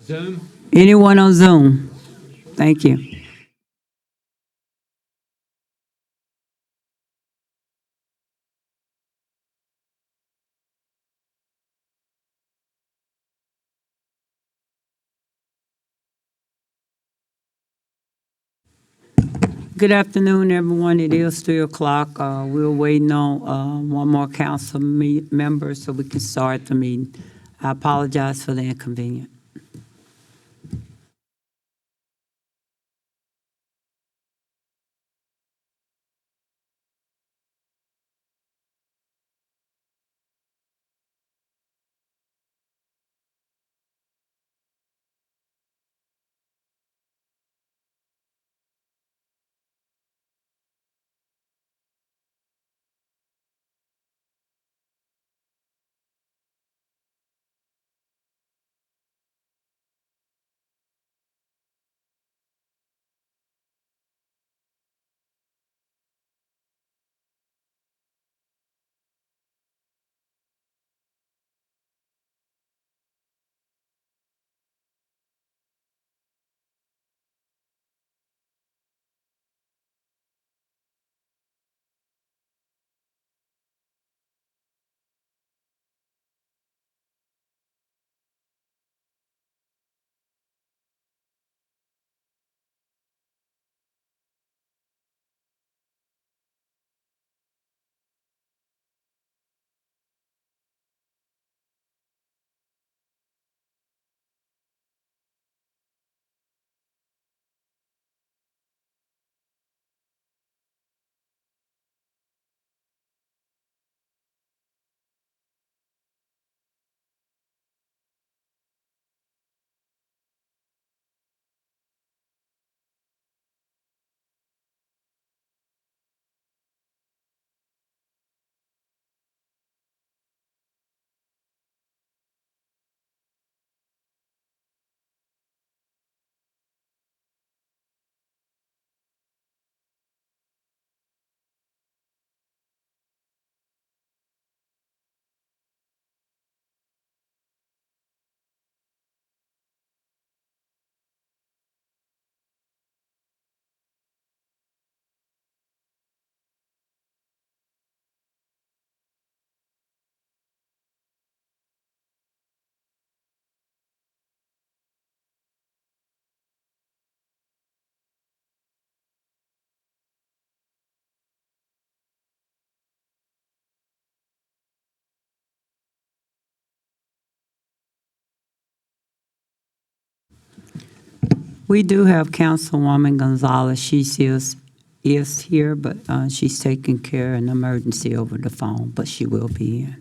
Zoom? Anyone on Zoom? Thank you. Good afternoon, everyone. It is 3 o'clock. We're waiting on one more council member so we can start the meeting. I apologize for the inconvenience. We do have Councilwoman Gonzalez. Is here, but she's taking care of an emergency over the phone, but she will be in.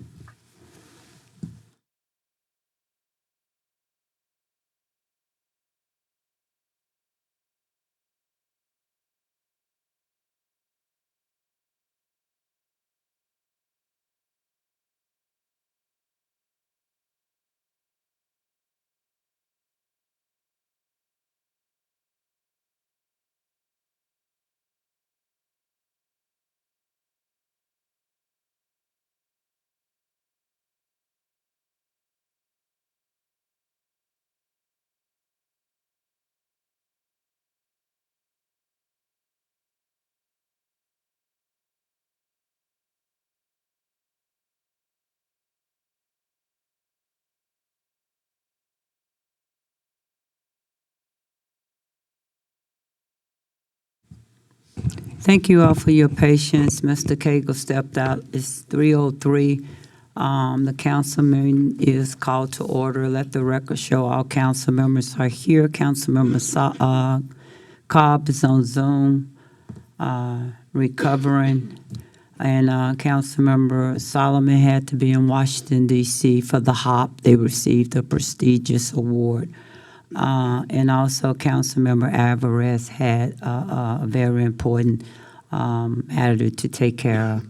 Thank you all for your patience. Mr. Cagle stepped out. It's 3:03. The councilman is called to order. Let the record show all council members are here. Councilmember Cobb is on Zoom, recovering. And Councilmember Solomon had to be in Washington, D.C. for the HOP. They received a prestigious award. And also Councilmember Alvarez had a very important attitude to take care of.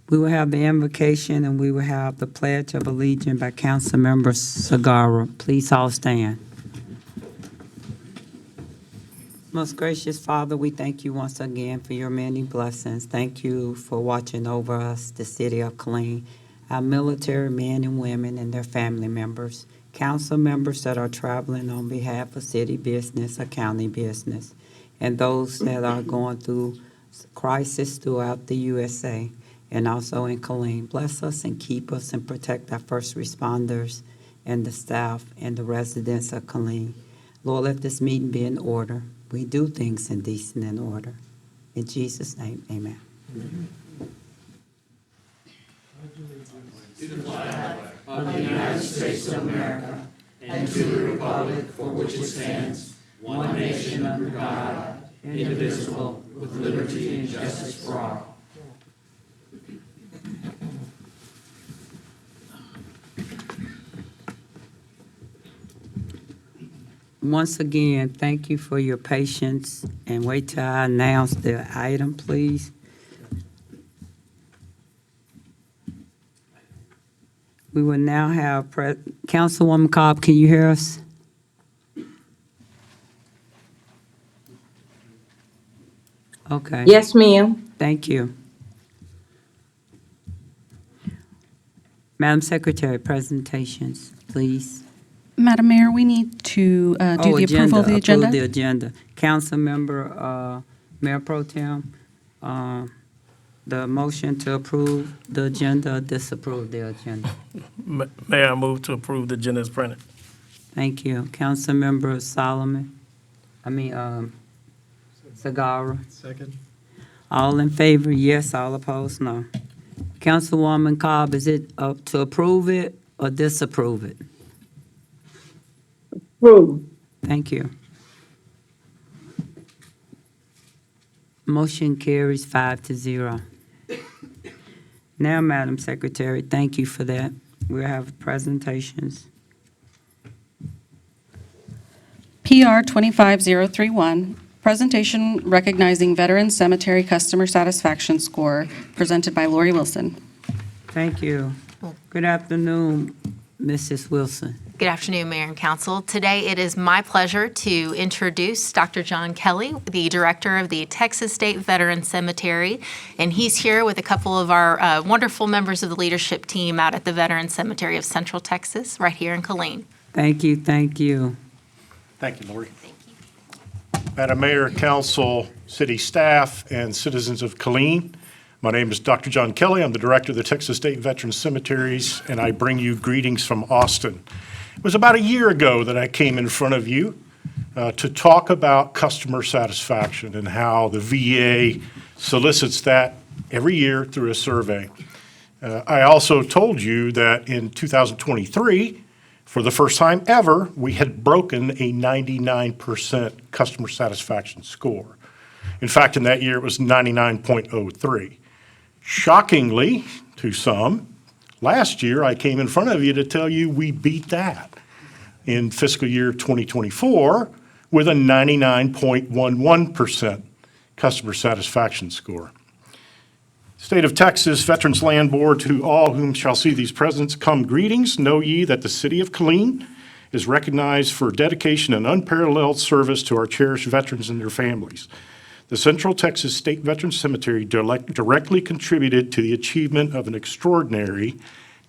We will have the invocation and we will have the Pledge of Allegiance by Councilmember Sagara. Please all stand. Most gracious Father, we thank you once again for your many blessings. Thank you for watching over us, the city of Killeen, our military men and women and their family members, council members that are traveling on behalf of city business or county business, and those that are going through crisis throughout the USA and also in Killeen. Bless us and keep us and protect our first responders and the staff and the residents of Killeen. Lord, let this meeting be in order. We do things in decent and order. In Jesus' name, amen. Once again, thank you for your patience, and wait till I announce the item, please. We will now have Councilwoman Cobb, can you hear us? Okay. Yes, ma'am. Thank you. Madam Secretary, presentations, please. Madam Mayor, we need to do the approval of the agenda. Approve the agenda. Councilmember, Mayor Pro Tem, the motion to approve the agenda, disapprove the agenda. Mayor, I move to approve the agenda as printed. Thank you. Councilmember Sagara. Second. All in favor, yes. All opposed, no. Councilwoman Cobb, is it up to approve it or disapprove it? Approve. Thank you. Motion carries 5-0. Now, Madam Secretary, thank you for that. We'll have presentations. PR 25031, presentation recognizing Veteran Cemetery Customer Satisfaction Score, presented by Lori Wilson. Thank you. Good afternoon, Mrs. Wilson. Good afternoon, Mayor and Council. Today, it is my pleasure to introduce Dr. John Kelly, the Director of the Texas State Veteran Cemetery, and he's here with a couple of our wonderful members of the leadership team out at the Veteran Cemetery of Central Texas, right here in Killeen. Thank you, thank you. Thank you, Lori. Madam Mayor, Council, City staff, and citizens of Killeen, my name is Dr. John Kelly. I'm the Director of the Texas State Veteran Cemeteries, and I bring you greetings from Austin. It was about a year ago that I came in front of you to talk about customer satisfaction and how the VA solicits that every year through a survey. I also told you that in 2023, for the first time ever, we had broken a 99% customer satisfaction score. In fact, in that year, it was 99.03. Shockingly to some, last year, I came in front of you to tell you we beat that in fiscal year 2024 with a 99.11% customer satisfaction score. State of Texas Veterans Land Board, to all whom shall see these presents, come greetings. Know ye that the city of Killeen is recognized for dedication and unparalleled service to our cherished veterans and their families. The Central Texas State Veterans Cemetery directly contributed to the achievement of an extraordinary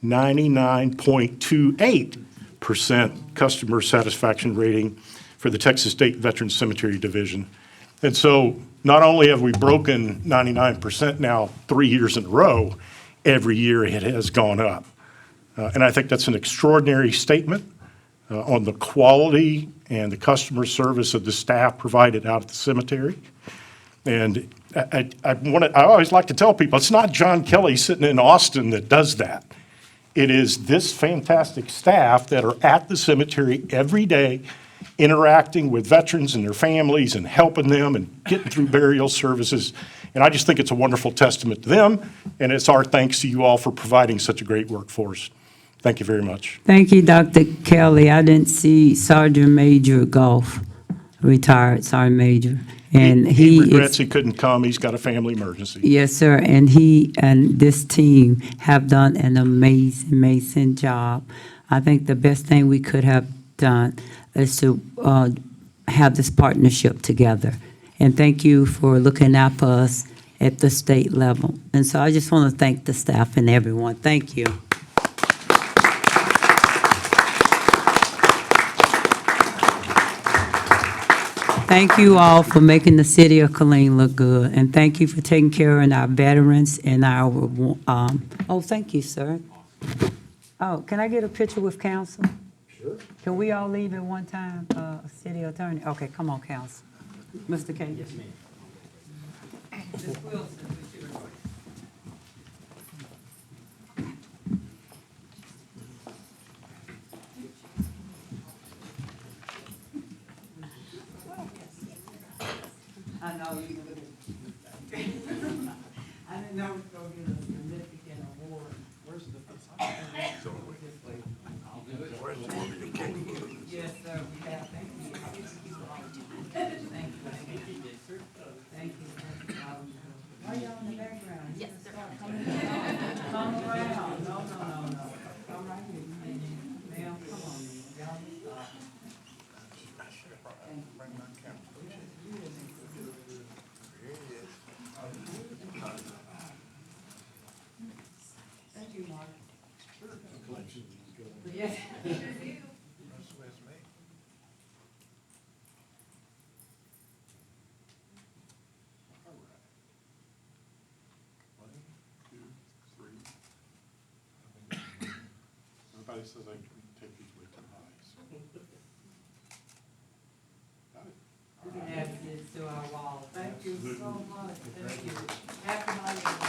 99.28% customer satisfaction rating for the Texas State Veterans Cemetery Division. And so not only have we broken 99% now 3 years in a row, every year it has gone up. And I think that's an extraordinary statement on the quality and the customer service of the staff provided out at the cemetery. And I always like to tell people, it's not John Kelly sitting in Austin that does that. It is this fantastic staff that are at the cemetery every day, interacting with veterans and their families and helping them and getting through burial services. And I just think it's a wonderful testament to them, and it's our thanks to you all for providing such a great work for us. Thank you very much. Thank you, Dr. Kelly. I didn't see Sergeant Major Goff, retired Sergeant Major. And he regrets he couldn't come. He's got a family emergency. Yes, sir. And he and this team have done an amazing, amazing job. I think the best thing we could have done is to have this partnership together. And thank you for looking out for us at the state level. And so I just want to thank the staff and everyone. Thank you. Thank you all for making the city of Killeen look good, and thank you for taking care of our veterans and our, oh, thank you, sir. Oh, can I get a picture with council? Sure. Can we all leave at one time, city attorney? Okay, come on, council. Mr. K. Yes, ma'am. Ms. Wilson, would you record? I know you were I didn't know it was going to get a significant award. Where's the? Yes, sir, we have, thank you. Thank you. Thank you. Why y'all in the background? Yes, sir. Come around. No. Come right here. Ma'am, come on, y'all. Thank you, Mark. Yes. Everybody says I can take these way too high. So. Got it. You can add this to our wall. Thank you so much. Thank you. Happy holidays.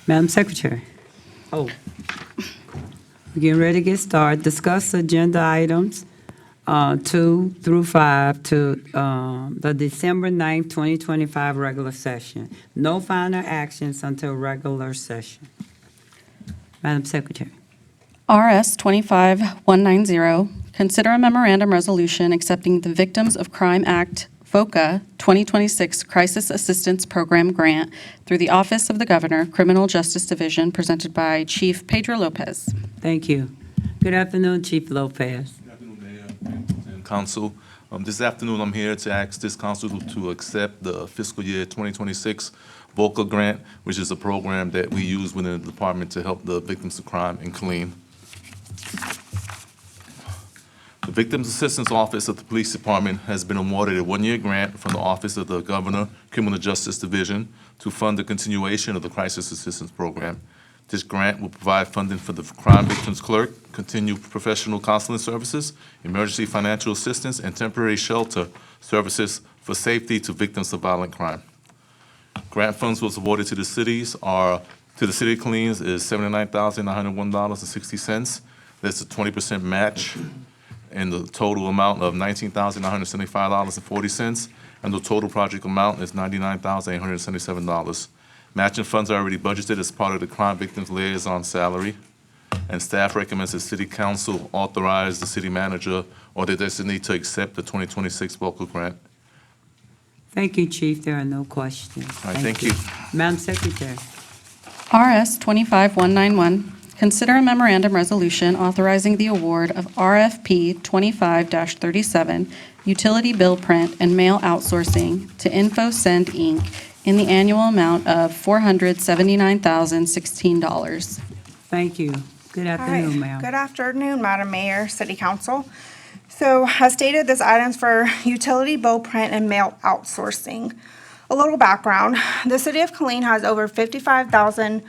Madam Secretary. Oh. We're getting ready to get started. Discuss agenda items 2 through 5 to the December 9th, 2025 regular session. No final actions until regular session. Madam Secretary. RS 25190, consider a memorandum resolution accepting the Victims of Crime Act VOCA 2026 Crisis Assistance Program grant through the Office of the Governor, Criminal Justice Division, presented by Chief Pedro Lopez. Thank you. Good afternoon, Chief Lopez. Good afternoon, Mayor and Council. This afternoon, I'm here to ask this council to accept the fiscal year 2026 VOCA grant, which is a program that we use within the department to help the victims of crime in Killeen. The Victims Assistance Office of the Police Department has been awarded a one-year grant from the Office of the Governor, Criminal Justice Division, to fund the continuation of the Crisis Assistance Program. This grant will provide funding for the crime victims clerk, continued professional counseling services, emergency financial assistance, and temporary shelter services for safety to victims of violent crime. Grant funds was awarded to the cities are, to the city of Killeen is $79,901.60. That's a 20% match, and the total amount of $19,975.40, and the total project amount is $99,877. Matching funds are already budgeted as part of the crime victims liaison salary, and staff recommends the city council authorize the city manager or the designee to accept the 2026 VOCA grant. Thank you, Chief. There are no questions. All right, thank you. Madam Secretary. RS 25191, consider a memorandum resolution authorizing the award of RFP 25-37, utility bill print and mail outsourcing to InfoSend, Inc. in the annual amount of $479,016. Thank you. Good afternoon, Hi. ma'am. Good afternoon, Madam Mayor, City Council. So as stated, this item's for utility bill print and mail outsourcing. A little background, the City of Killeen has over 55,000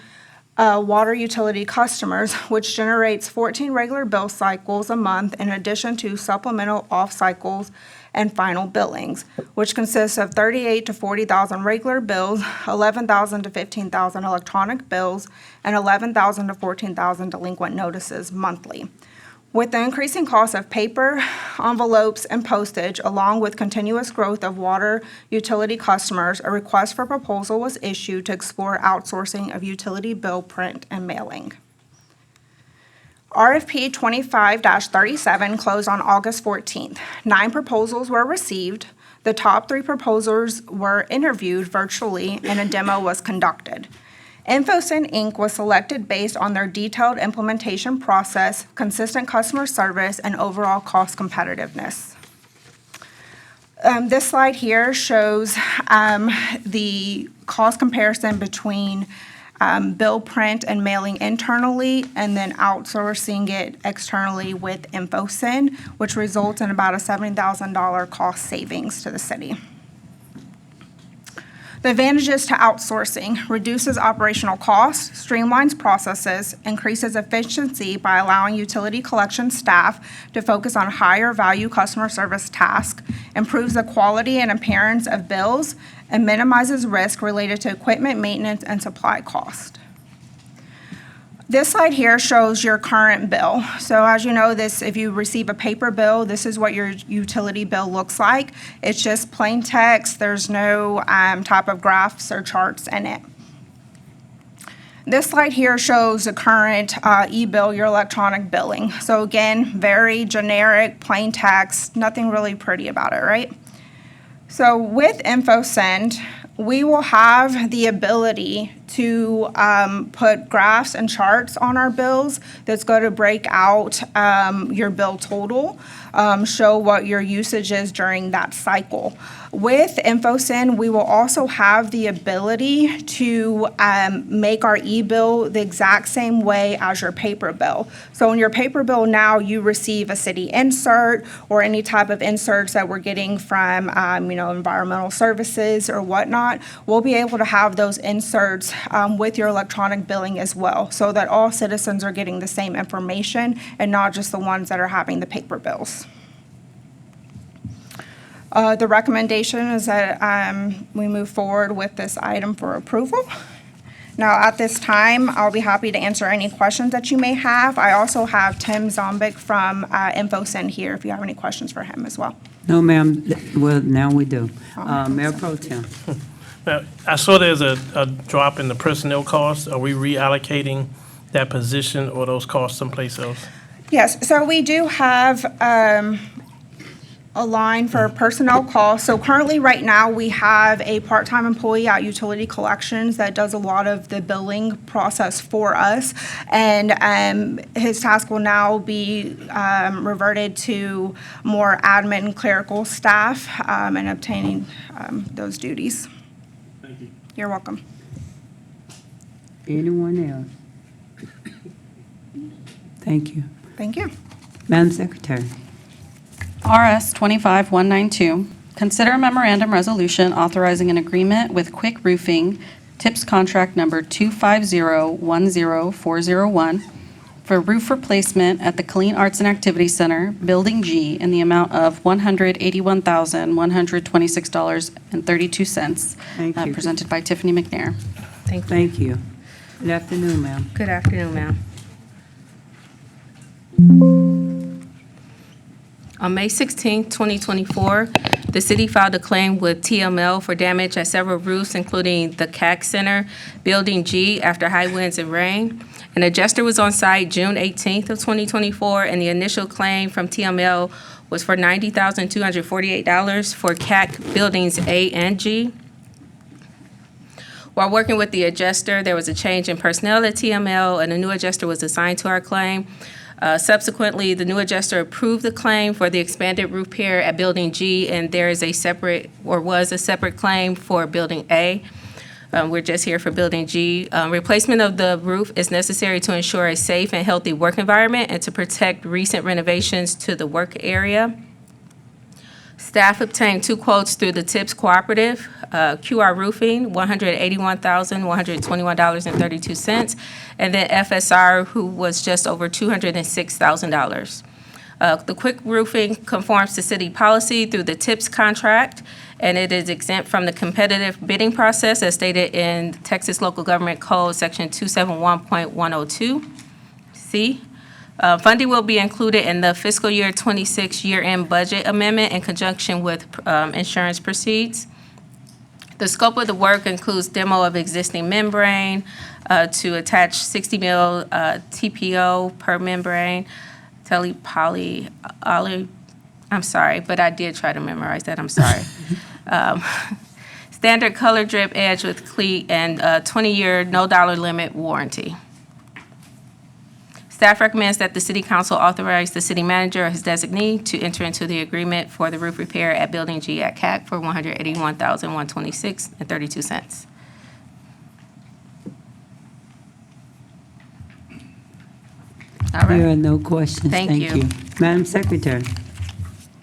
water utility customers, which generates 14 regular bill cycles a month in addition to supplemental off cycles and final billings, which consists of 38 to 40,000 regular bills, 11,000 to 15,000 electronic bills, and 11,000 to 14,000 delinquent notices monthly. With the increasing cost of paper, envelopes, and postage, along with continuous growth of water utility customers, a request for proposal was issued to explore outsourcing of utility bill print and mailing. RFP 25-37 closed on August 14th. 9 proposals were received. The top 3 proposers were interviewed virtually, and a demo was conducted. InfoSend Inc. was selected based on their detailed implementation process, consistent customer service, and overall cost competitiveness. This slide here shows the cost comparison between bill print and mailing internally, and then outsourcing it externally with InfoSend, which results in about a $70,000 cost savings to the city. The advantages to outsourcing: reduces operational costs, streamlines processes, increases efficiency by allowing utility collection staff to focus on higher value customer service tasks, improves the quality and appearance of bills, and minimizes risk related to equipment maintenance and supply cost. This slide here shows your current bill. So as you know, if you receive a paper bill, this is what your utility bill looks like. It's just plain text. There's no type of graphs or charts in it. This slide here shows the current e-bill, your electronic billing. So again, very generic, plain text, nothing really pretty about it, right? So with InfoSend, we will have the ability to put graphs and charts on our bills that's going to break out your bill total, show what your usage is during that cycle. With InfoSend, we will also have the ability to make our e-bill the exact same way as your paper bill. So in your paper bill now, you receive a city insert or any type of inserts that we're getting from environmental services or whatnot. We'll be able to have those inserts with your electronic billing as well, so that all citizens are getting the same information and not just the ones that are having the paper bills. The recommendation is that we move forward with this item for approval. Now, at this time, I'll be happy to answer any questions that you may have. I also have Tim Zombick from InfoSend here, if you have any questions for him as well. No, ma'am. Well, now we do. Mayor Pro Tem. Now, I saw there's a drop in the personnel costs. Are we reallocating that position or those costs someplace else? Yes, so we do have a line for personnel costs. So currently, right now, we have a part-time employee at Utility Collections that does a lot of the billing process for us. And his task will now be reverted to more admin and clerical staff and obtaining those duties. Thank you. You're welcome. Anyone else? Thank you. Thank you. Madam Secretary. RS 25192, consider a memorandum resolution authorizing an agreement with Quick Roofing, TIPS contract number 250-10401, for roof replacement at the Killeen Arts and Activity Center, Building G, in the amount of $181,126.32. Thank you. Presented by Tiffany McNair. Thank you. Good afternoon, ma'am. Good afternoon, ma'am. On May 16, 2024, the city filed a claim with TML for damage at several roofs, including the CAC Center, Building G, after high winds and rain. An adjuster was on site June 18th of 2024, and the initial claim from TML was for $90,248 for CAC Buildings A and G. While working with the adjuster, there was a change in personnel at TML, and a new adjuster was assigned to our claim. Subsequently, the new adjuster approved the claim for the expanded roof repair at Building G, and there is a separate, or was a separate claim for Building A. We're just here for Building G. Replacement of the roof is necessary to ensure a safe and healthy work environment and to protect recent renovations to the work area. Staff obtained 2 quotes through the TIPS Cooperative, QR Roofing, $181,121.32, and then FSR, who was just over $206,000. The Quick Roofing conforms to city policy through the TIPS contract, and it is exempt from the competitive bidding process as stated in Texas Local Government Code, Section 271.102C. Funding will be included in the fiscal year 26 year-end budget amendment in conjunction with insurance proceeds. The scope of the work includes demo of existing membrane to attach 60 mil TPO per membrane, I'm sorry, but I did try to memorize that, I'm sorry. Standard color drip edge with cleat and 20-year no dollar limit warranty. Staff recommends that the city council authorize the city manager or his designee to enter into the agreement for the roof repair at Building G at CAC for $181,126.32. All There right. are no questions. Thank Thank you. you. Madam Secretary.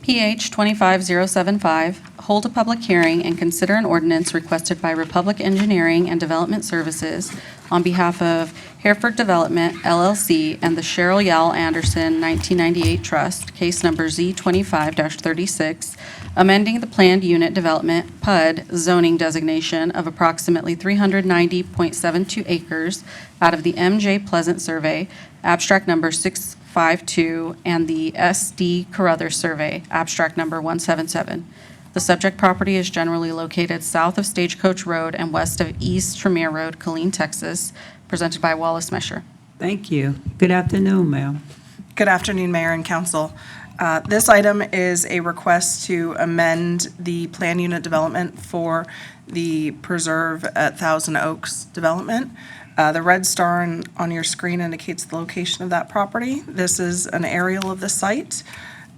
PH 25075, hold a public hearing and consider an ordinance requested by Republic Engineering and Development Services on behalf of Hereford Development LLC and the Cheryl Yal Anderson 1998 Trust, case number Z25-36, amending the planned unit development PUD zoning designation of approximately 390.72 acres out of the MJ Pleasant Survey, abstract number 652, and the SD Carruthers Survey, abstract number 177. The subject property is generally located south of Stagecoach Road and west of East Tremere Road, Killeen, Texas, presented by Wallace Mesher. Thank you. Good afternoon, ma'am. Good afternoon, Mayor and Council. This item is a request to amend the plan unit development for the Preserve at Thousand Oaks development. The red star on your screen indicates the location of that property. This is an aerial of the site.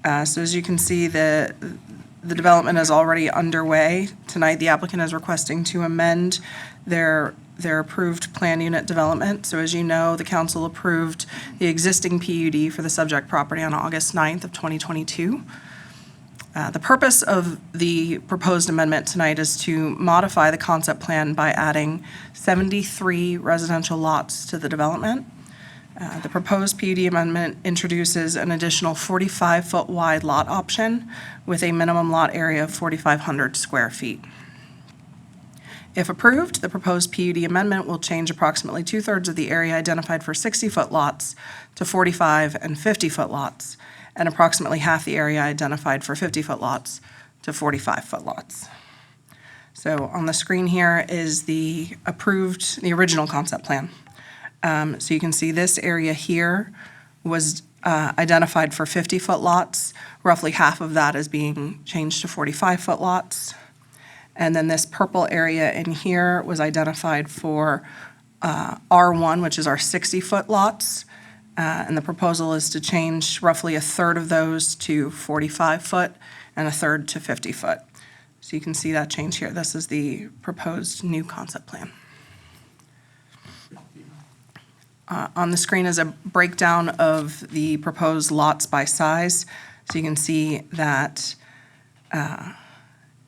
So as you can see, the development is already underway. Tonight, the applicant is requesting to amend their approved plan unit development. So as you know, the council approved the existing PUD for the subject property on August 9th of 2022. The purpose of the proposed amendment tonight is to modify the concept plan by adding 73 residential lots to the development. The proposed PUD amendment introduces an additional 45-foot wide lot option with a minimum lot area of 4,500 square feet. If approved, the proposed PUD amendment will change approximately 2/3 of the area identified for 60-foot lots to 45 and 50-foot lots, and approximately half the area identified for 50-foot lots to 45-foot lots. So on the screen here is the original concept plan. So you can see this area here was identified for 50-foot lots. Roughly half of that is being changed to 45-foot lots. And then this purple area in here was identified for R1, which is our 60-foot lots. And the proposal is to change roughly 1/3 of those to 45-foot and 1/3 to 50-foot. So you can see that change here. This is the proposed new concept plan. On the screen is a breakdown of the proposed lots by size. So you can see that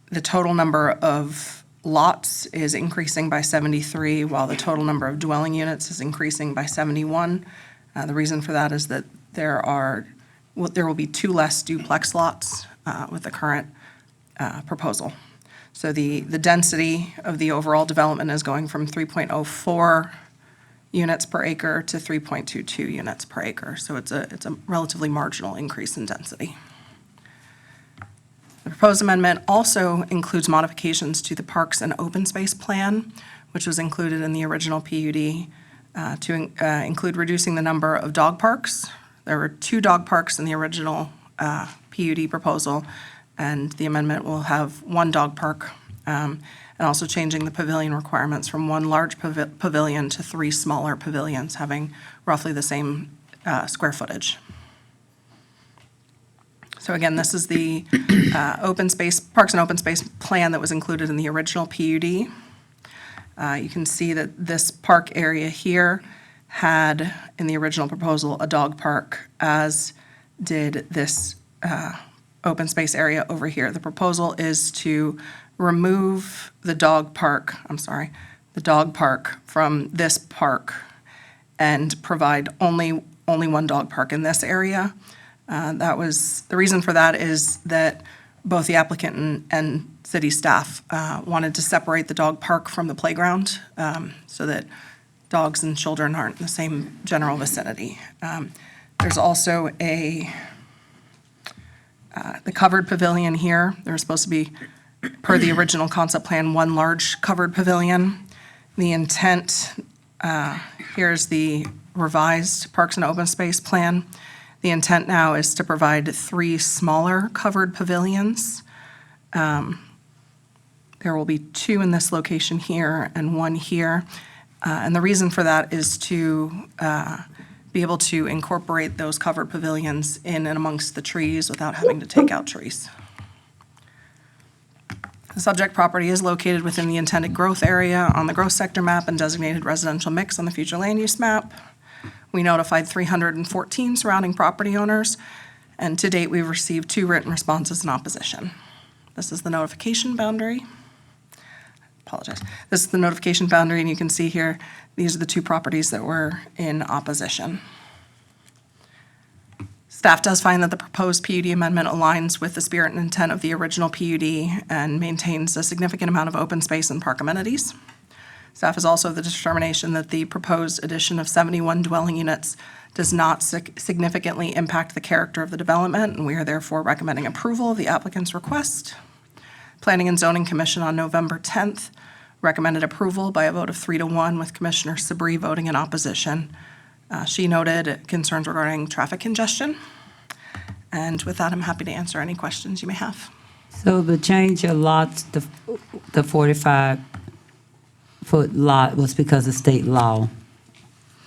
the total number of lots is increasing by 73, while the total number of dwelling units is increasing by 71. The reason for that is that there will be 2 less duplex lots with the current proposal. So the density of the overall development is going from 3.04 units per acre to 3.22 units per acre. So it's a relatively marginal increase in density. The proposed amendment also includes modifications to the Parks and Open Space Plan, which was included in the original PUD, to include reducing the number of dog parks. There were 2 dog parks in the original PUD proposal, and the amendment will have 1 dog park, and also changing the pavilion requirements from 1 large pavilion to 3 smaller pavilions, having roughly the same square footage. So again, this is the Parks and Open Space Plan that was included in the original PUD. You can see that this park area here had, in the original proposal, a dog park, as did this open space area over here. The proposal is to remove the dog park from this park and provide only one dog park in this area. The reason for that is that both the applicant and city staff wanted to separate the dog park from the playground so that dogs and children aren't in the same general vicinity. There's also the covered pavilion here. There's supposed to be, per the original concept plan, one large covered pavilion. The intent, here's the revised Parks and Open Space Plan. The intent now is to provide 3 smaller covered pavilions. There will be 2 in this location here and 1 here. And the reason for that is to be able to incorporate those covered pavilions in and amongst the trees without having to take out trees. The subject property is located within the intended growth area on the growth sector map and designated residential mix on the future land use map. We notified 314 surrounding property owners, and to date, we've received 2 written responses in opposition. This is the notification boundary. Apologize. This is the notification boundary, and you can see here, these are the 2 properties that were in opposition. Staff does find that the proposed PUD amendment aligns with the spirit and intent of the original PUD and maintains a significant amount of open space and park amenities. Staff is also of the determination that the proposed addition of 71 dwelling units does not significantly impact the character of the development, and we are therefore recommending approval of the applicant's request. Planning and Zoning Commission on November 10th recommended approval by a vote of 3-1, with Commissioner Sabri voting in opposition. She noted concerns regarding traffic congestion. And with that, I'm happy to answer any questions you may have. So the change of lots, the 45-foot lot was because of state law?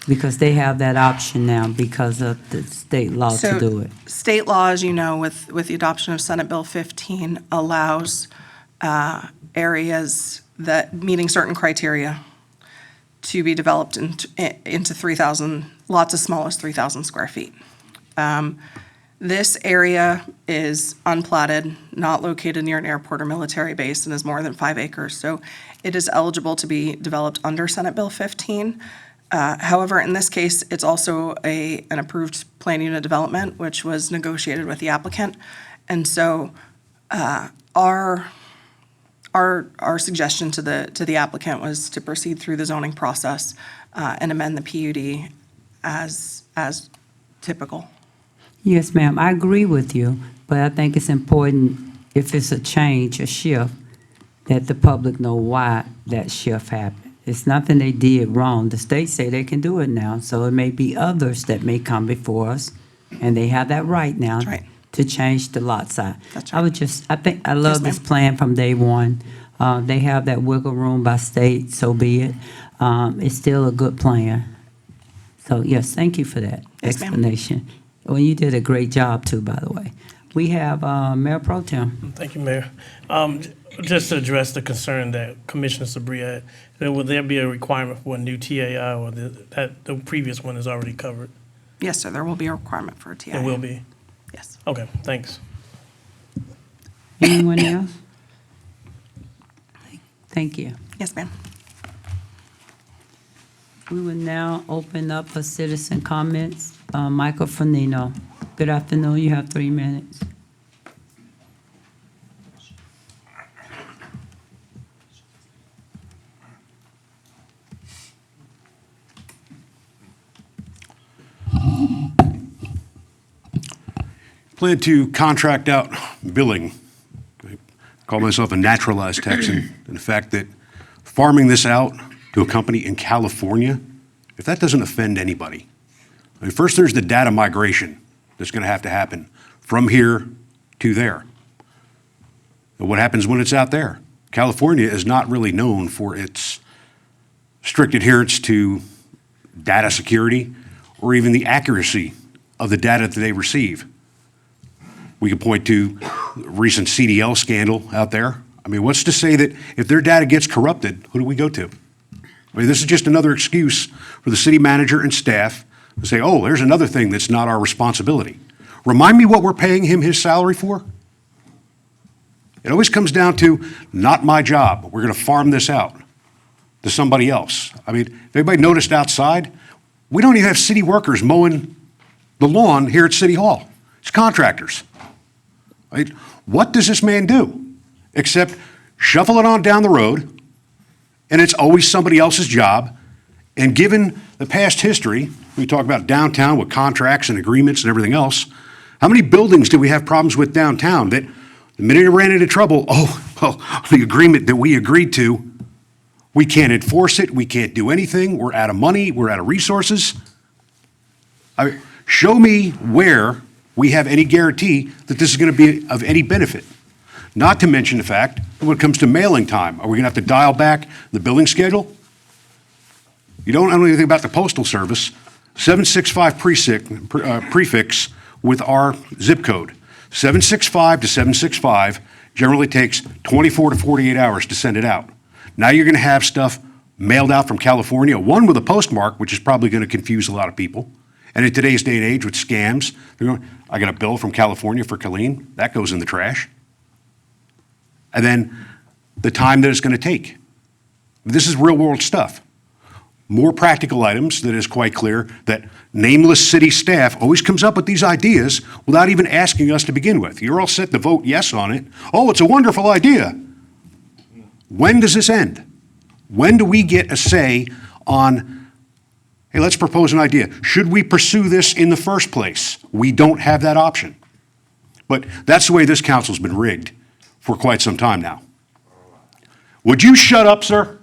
Because they have that option now because of the state law to do it? State law, as you know, with the adoption of Senate Bill 15, allows areas that meeting certain criteria to be developed into 3,000, lots as small as 3,000 square feet. This area is unplatted, not located near an airport or military base, and is more than 5 acres. So it is eligible to be developed under Senate Bill 15. However, in this case, it's also an approved plan unit development, which was negotiated with the applicant. And so our suggestion to the applicant was to proceed through the zoning process and amend the PUD as typical. Yes, ma'am, I agree with you, but I think it's important, if it's a change, a shift, that the public know why that shift happened. It's nothing they did wrong. The state say they can do it now, so it may be others that may come before us, and they have that right now. That's right. To change the lot size. That's I right. I love Yes, this ma'am. plan from day one. They have that wiggle room by state, so be it. It's still a good plan. So, yes, thank you for that Yes, ma'am. explanation. Well, you did a great job too, by the way. We have Mayor Pro Tem. Thank you, Mayor. Just to address the concern that Commissioner Sabri had, will there be a requirement for a new TAI, or that the previous one is already covered? Yes, sir, there will be a requirement for a TIA. There will be? Yes. Okay, thanks. Anyone else? Thank you. Yes, ma'am. We will now open up for citizen comments. Michael Fanino. Good afternoon, you have 3 minutes. Plan to contract out billing. I call myself a naturalized Texan, and the fact that farming this out to a company in California, if that doesn't offend anybody. I mean, first there's the data migration that's going to have to happen from here to there. And what happens when it's out there? California is not really known for its strict adherence to data security or even the accuracy of the data that they receive. We can point to the recent CDL scandal out there. I mean, what's to say that if their data gets corrupted, who do we go to? I mean, this is just another excuse for the city manager and staff to say, oh, there's another thing that's not our responsibility. Remind me what we're paying him his salary for? It always comes down to, not my job, we're going to farm this out to somebody else. I mean, if anybody noticed outside, we don't even have city workers mowing the lawn here at City Hall. It's contractors. Right? What does this man do except shuffle it on down the road, and it's always somebody else's job? And given the past history, we talk about downtown with contracts and agreements and everything else, how many buildings do we have problems with downtown that the minute it ran into trouble, oh, well, the agreement that we agreed to, we can't enforce it, we can't do anything, we're out of money, we're out of resources. Show me where we have any guarantee that this is going to be of any benefit. Not to mention the fact that when it comes to mailing time, are we going to have to dial back the billing schedule? You don't know anything about the Postal Service. 765 prefix with our zip code. 765 to 765 generally takes 24 to 48 hours to send it out. Now you're going to have stuff mailed out from California, one with a postmark, which is probably going to confuse a lot of people. And in today's day and age with scams, I got a bill from California for Colleen. That goes in the trash. And then the time that it's going to take. This is real world stuff. More practical items that is quite clear that nameless city staff always comes up with these ideas without even asking us to begin with. You're all set to vote yes on it. Oh, it's a wonderful idea. When does this end? When do we get a say on, hey, let's propose an idea. Should we pursue this in the first place? We don't have that option. But that's the way this council's been rigged for quite some time now. Would you shut up, sir?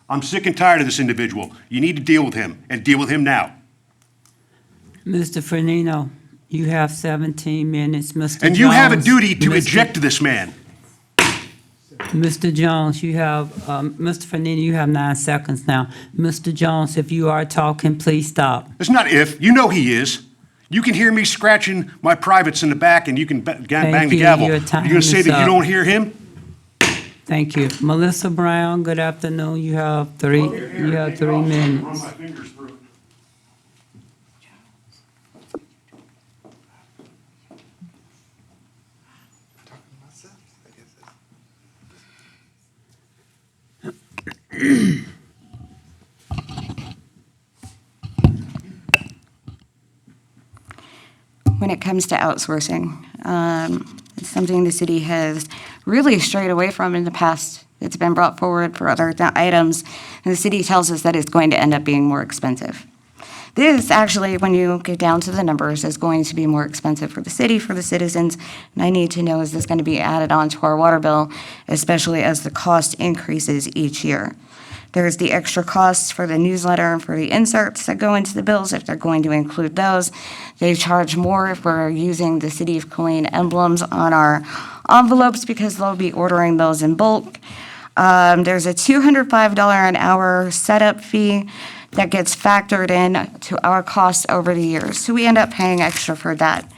I'm sick and tired of this individual. You need to deal with him, and deal with him now. Mr. Fernino, you have 17 minutes. Mr. And you have a Jones, duty to Mr. eject this man. Mr. Jones, you have, Mr. Fernino, you have 9 seconds now. Mr. Jones, if you are talking, please stop. It's not if. You know he is. You can hear me scratching my privates in the back, and you can bang the you. gavel. Your You're time going to say is that you up. don't hear him? Thank you. Melissa Brown, good afternoon. You have 3 minutes. When it comes to outsourcing, it's something the city has really strayed away from in the past. It's been brought forward for other items, and the city tells us that it's going to end up being more expensive. This actually, when you get down to the numbers, is going to be more expensive for the city, for the citizens, and I need to know, is this going to be added on to our water bill, especially as the cost increases each year? There's the extra costs for the newsletter and for the inserts that go into the bills, if they're going to include those. They charge more if we're using the City of Killeen emblems on our envelopes because they'll be ordering those in bulk. There's a $205 an hour setup fee that gets factored in to our costs over the years. So we end up paying extra for that.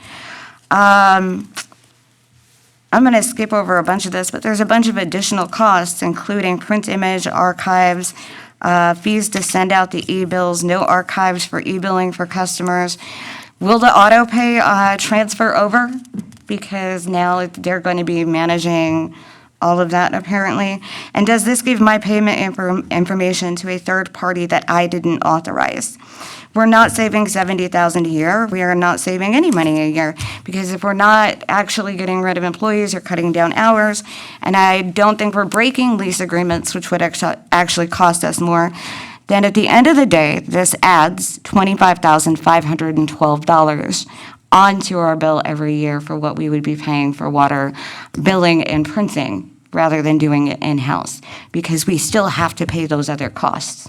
I'm going to skip over a bunch of this, but there's a bunch of additional costs, including print image, archives, fees to send out the e-bills, no archives for e-billing for customers. Will the auto pay transfer over? Because now they're going to be managing all of that apparently. And does this give my payment information to a third party that I didn't authorize? We're not saving $70,000 a year. We are not saving any money a year because if we're not actually getting rid of employees or cutting down hours, and I don't think we're breaking lease agreements, which would actually cost us more, then at the end of the day, this adds $25,512 onto our bill every year for what we would be paying for water billing and printing rather than doing it in-house because we still have to pay those other costs.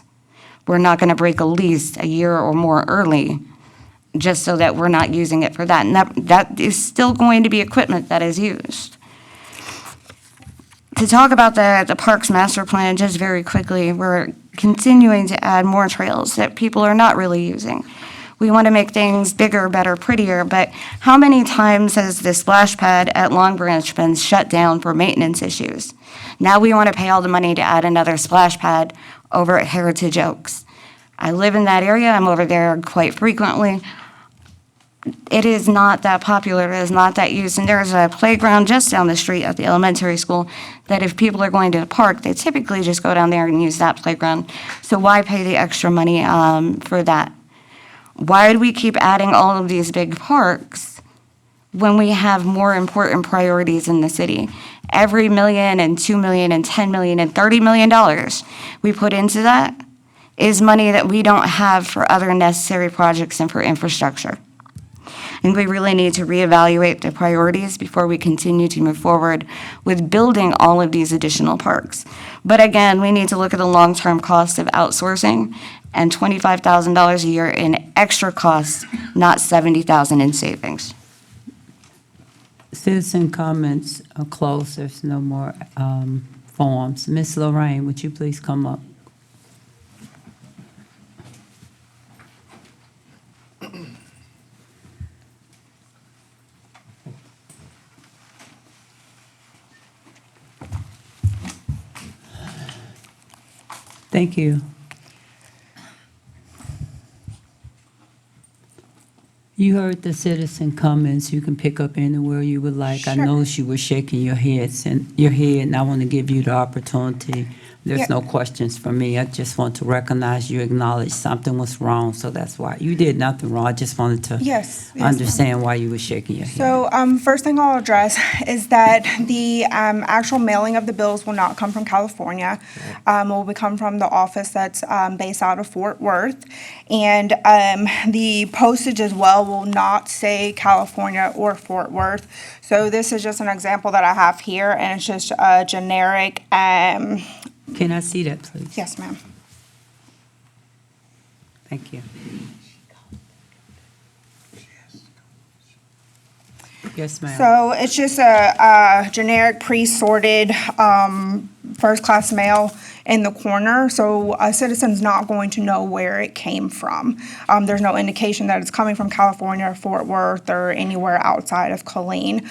We're not going to break a lease a year or more early just so that we're not using it for that. And that is still going to be equipment that is used. To talk about the Parks Master Plan, just very quickly, we're continuing to add more trails that people are not really using. We want to make things bigger, better, prettier, but how many times has the splash pad at Long Branch been shut down for maintenance issues? Now we want to pay all the money to add another splash pad over at Heritage Oaks. I live in that area. I'm over there quite frequently. it is not that popular, it is not that used, and there's a playground just down the street at the elementary school that if people are going to the park, they typically just go down there and use that playground. So why pay the extra money for that? Why do we keep adding all of these big parks when we have more important priorities in the city? Every $1 million and $2 million and $10 million and $30 million we put into that is money that we don't have for other necessary projects and for infrastructure. I think we really need to reevaluate the priorities before we continue to move forward with building all of these additional parks. But again, we need to look at the long-term cost of outsourcing and $25,000 a year in extra costs, not $70,000 in savings. Citizen comments are closed. There's no more forms. Ms. Lorraine, would you please come up? Thank you. You heard the citizen comments. You can pick up anywhere you would like. I Sure. noticed you were shaking your head, and I want to give you the opportunity. Yeah. There's no questions for me. I just want to recognize you acknowledge something was wrong, so that's why. You did nothing wrong. I just wanted to Yes. understand why you were shaking your head. So, first thing I'll address is that the actual mailing of the bills will not come from California. It will come from the office that's based out of Fort Worth. And the postage as well will not say California or Fort Worth. So this is just an example that I have here, and it's just a generic, Can I see that, please? yes, ma'am. Thank you. Yes, ma'am. So it's just a generic pre-sorted first-class mail in the corner, so a citizen's not going to know where it came from. There's no indication that it's coming from California or Fort Worth or anywhere outside of Killeen.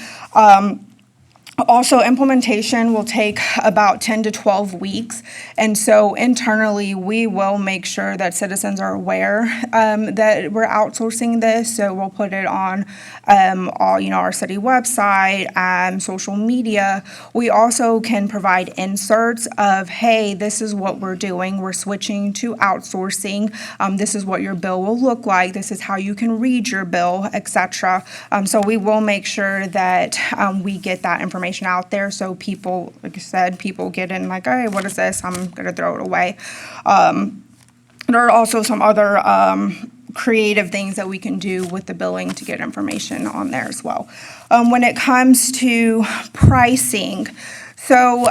Also, implementation will take about 10 to 12 weeks, and so internally, we will make sure that citizens are aware that we're outsourcing this, so we'll put it on our city website, social media. We also can provide inserts of, hey, this is what we're doing, we're switching to outsourcing, this is what your bill will look like, this is how you can read your bill, etc. So we will make sure that we get that information out there, so people, like I said, people get in like, hey, what is this? I'm gonna throw it away. There are also some other creative things that we can do with the billing to get information on there as well. When it comes to pricing, so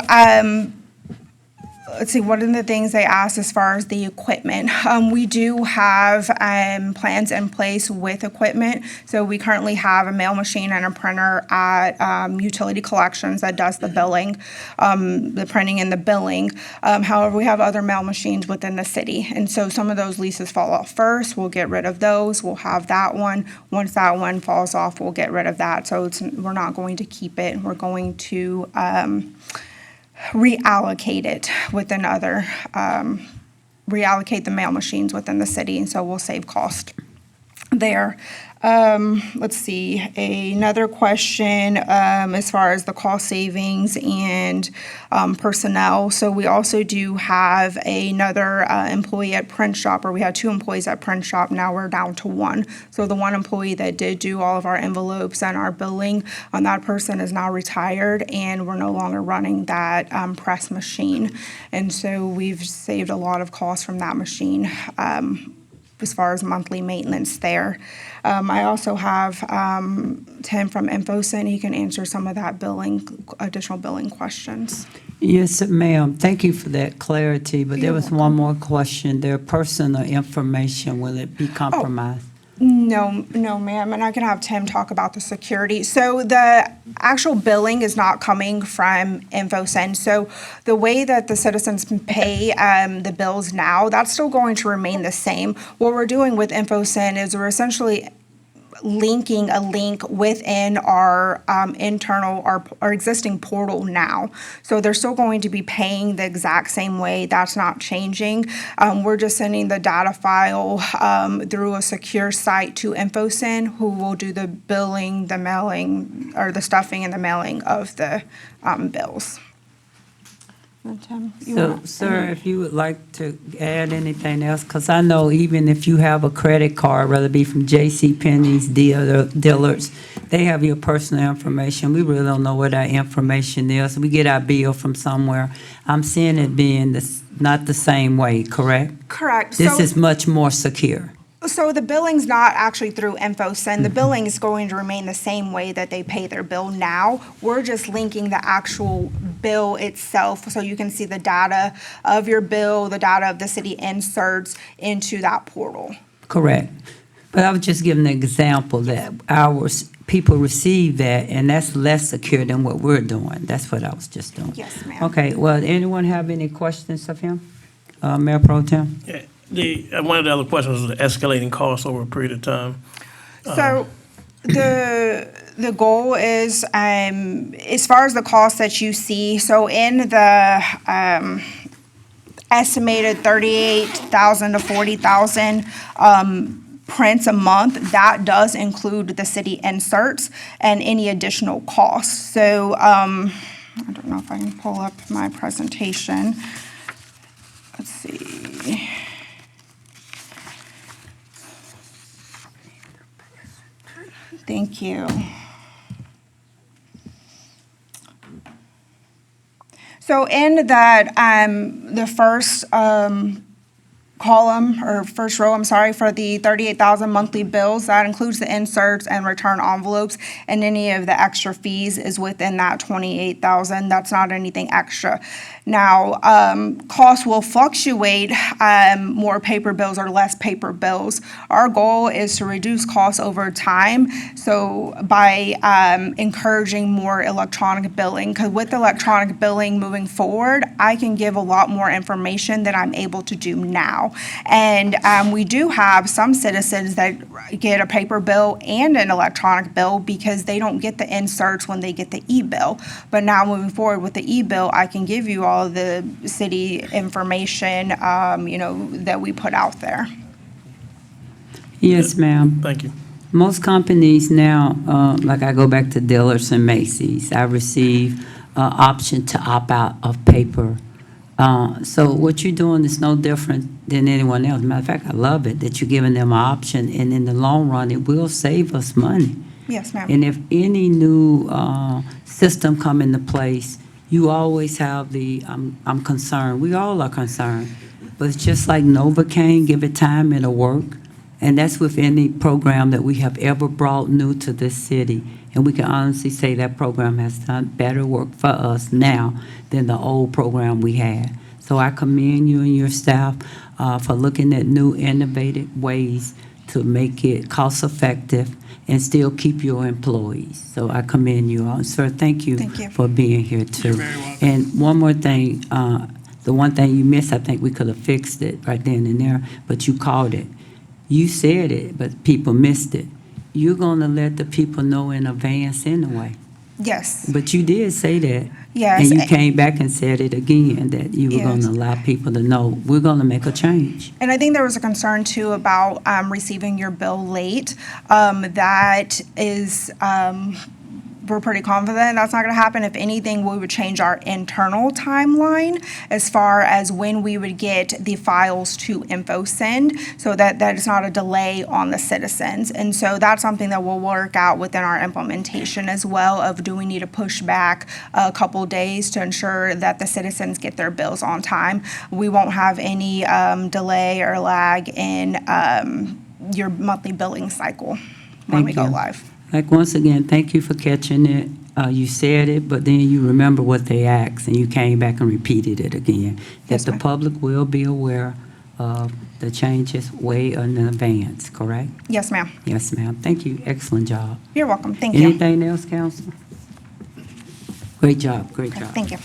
let's see, one of the things they asked as far as the equipment. We do have plans in place with equipment. So we currently have a mail machine and a printer at Utility Collections that does the billing, the printing and the billing. However, we have other mail machines within the city. And so some of those leases fall off first. We'll get rid of those. We'll have that one. Once that one falls off, we'll get rid of that. So we're not going to keep it. We're going to reallocate it within other, reallocate the mail machines within the city, and so we'll save cost there. Let's see, another question as far as the cost savings and personnel. So we also do have another employee at Print Shop, or we had 2 employees at Print Shop, now we're down to 1. So the 1 employee that did do all of our envelopes and our billing, that person is now retired, and we're no longer running that press machine. And so we've saved a lot of costs from that machine as far as monthly maintenance there. I also have Tim from InfoSend. He can answer some of that additional billing questions. Yes, ma'am. Thank you for that clarity, but there was one more question. Their personal information, will it be compromised? No, ma'am, and I can have Tim talk about the security. So the actual billing is not coming from InfoSend. So the way that the citizens pay the bills now, that's still going to remain the same. What we're doing with InfoSend is we're essentially linking a link within our internal, our existing portal now. So they're still going to be paying the exact same way. That's not changing. We're just sending the data file through a secure site to InfoSend, who will do the billing, the mailing, or the stuffing and the mailing of the bills. Tim, you So, wanna- sir, if you would like to add anything else, because I know even if you have a credit card, whether it be from J.C. Penney's, Dillard's, they have your personal information. We really don't know where that information is. We get our bill from somewhere. I'm seeing it being not the same way, correct? Correct. This So- is much more secure. So the billing's not actually through InfoSend. The billing is going to remain the same way that they pay their bill now. We're just linking the actual bill itself, so you can see the data of your bill, the data of the city inserts into that portal. Correct. But I was just giving an example that people receive that, and that's less secure than what we're doing. That's what I was just doing. Yes, ma'am. Okay, well, anyone have any questions of him? Mayor Pro Tem? Yeah, one of the other questions was the escalating costs over a period of time. So the goal is, as far as the cost that you see, so in the estimated 38,000 to 40,000 prints a month, that does include the city inserts and any additional costs. So I don't know if I can pull up my presentation. Let's see. Thank you. So in that, the first column, or first row, I'm sorry, for the 38,000 monthly bills, that includes the inserts and return envelopes, and any of the extra fees is within that 28,000. That's not anything extra. Now, costs will fluctuate, more paper bills or less paper bills. Our goal is to reduce costs over time, so by encouraging more electronic billing, because with electronic billing moving forward, I can give a lot more information than I'm able to do now. And we do have some citizens that get a paper bill and an electronic bill because they don't get the inserts when they get the e-bill. But now moving forward with the e-bill, I can give you all the city information, that we put out there. Yes, ma'am. Thank you. Most companies now, like I go back to Dillard's and Macy's, I receive option to opt out of paper. So what you're doing is no different than anyone else. Matter of fact, I love it that you're giving them an option, and in the long run, it will save us money. Yes, ma'am. And if any new system come into place, you always have I'm concerned. We all are concerned. But it's just like Novocaine, give it time, it'll work. And that's with any program that we have ever brought new to this city. And we can honestly say that program has done better work for us now than the old program we had. So I commend you and your staff for looking at new innovative ways to make it cost-effective and still keep your employees. So I commend you all. Sir, thank you Thank you. for being here, too. And one more thing, the one thing you missed, I think we could have fixed it right then and there, but you called it. You said it, but people missed it. You're going to let the people know in advance anyway. Yes. But you did say that. Yes. And you came back and said it again, that you were going Yes. to allow people to know, we're going to make a change. And I think there was a concern too about receiving your bill late. That is, we're pretty confident that's not going to happen. If anything, we would change our internal timeline as far as when we would get the files to InfoSend, so that is not a delay on the citizens. And so that's something that we'll work out within our implementation as well, of do we need to push back a couple days to ensure that the citizens get their bills on time. We won't have any delay or lag in your monthly billing cycle when Thank we go you. live. Like, once again, thank you for catching it. You said it, but then you remember what they asked, and you came back and repeated it again. Yes, That the ma'am. public will be aware of the changes way in advance, correct? Yes, ma'am. Yes, ma'am. Thank you. Excellent job. You're welcome. Thank you. Anything else, Council? Great job, great job. Thank you.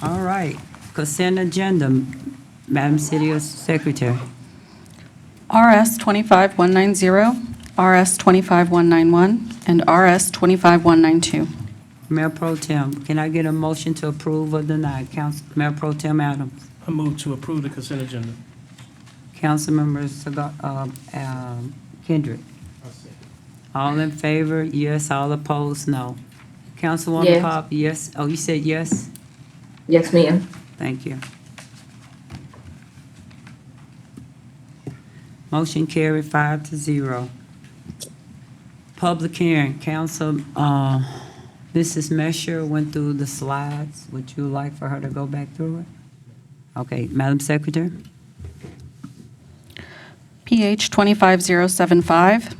All right. Consent agenda, Madam City Secretary. RS 25190, RS 25191, and RS 25192. Mayor Pro Tem, can I get a motion to approve or deny? Mayor Pro Tem Adams. I move to approve the consent agenda. Councilmember Kendrick. All in favor, yes. All opposed, no. Councilwoman Yes. Pop, yes. Oh, you said yes? Yes, ma'am. Thank you. Motion carried 5-0. Public hearing, council, Mrs. Mesher went through the slides. Would you like for her to go back through it? Okay, Madam Secretary? PH 25075.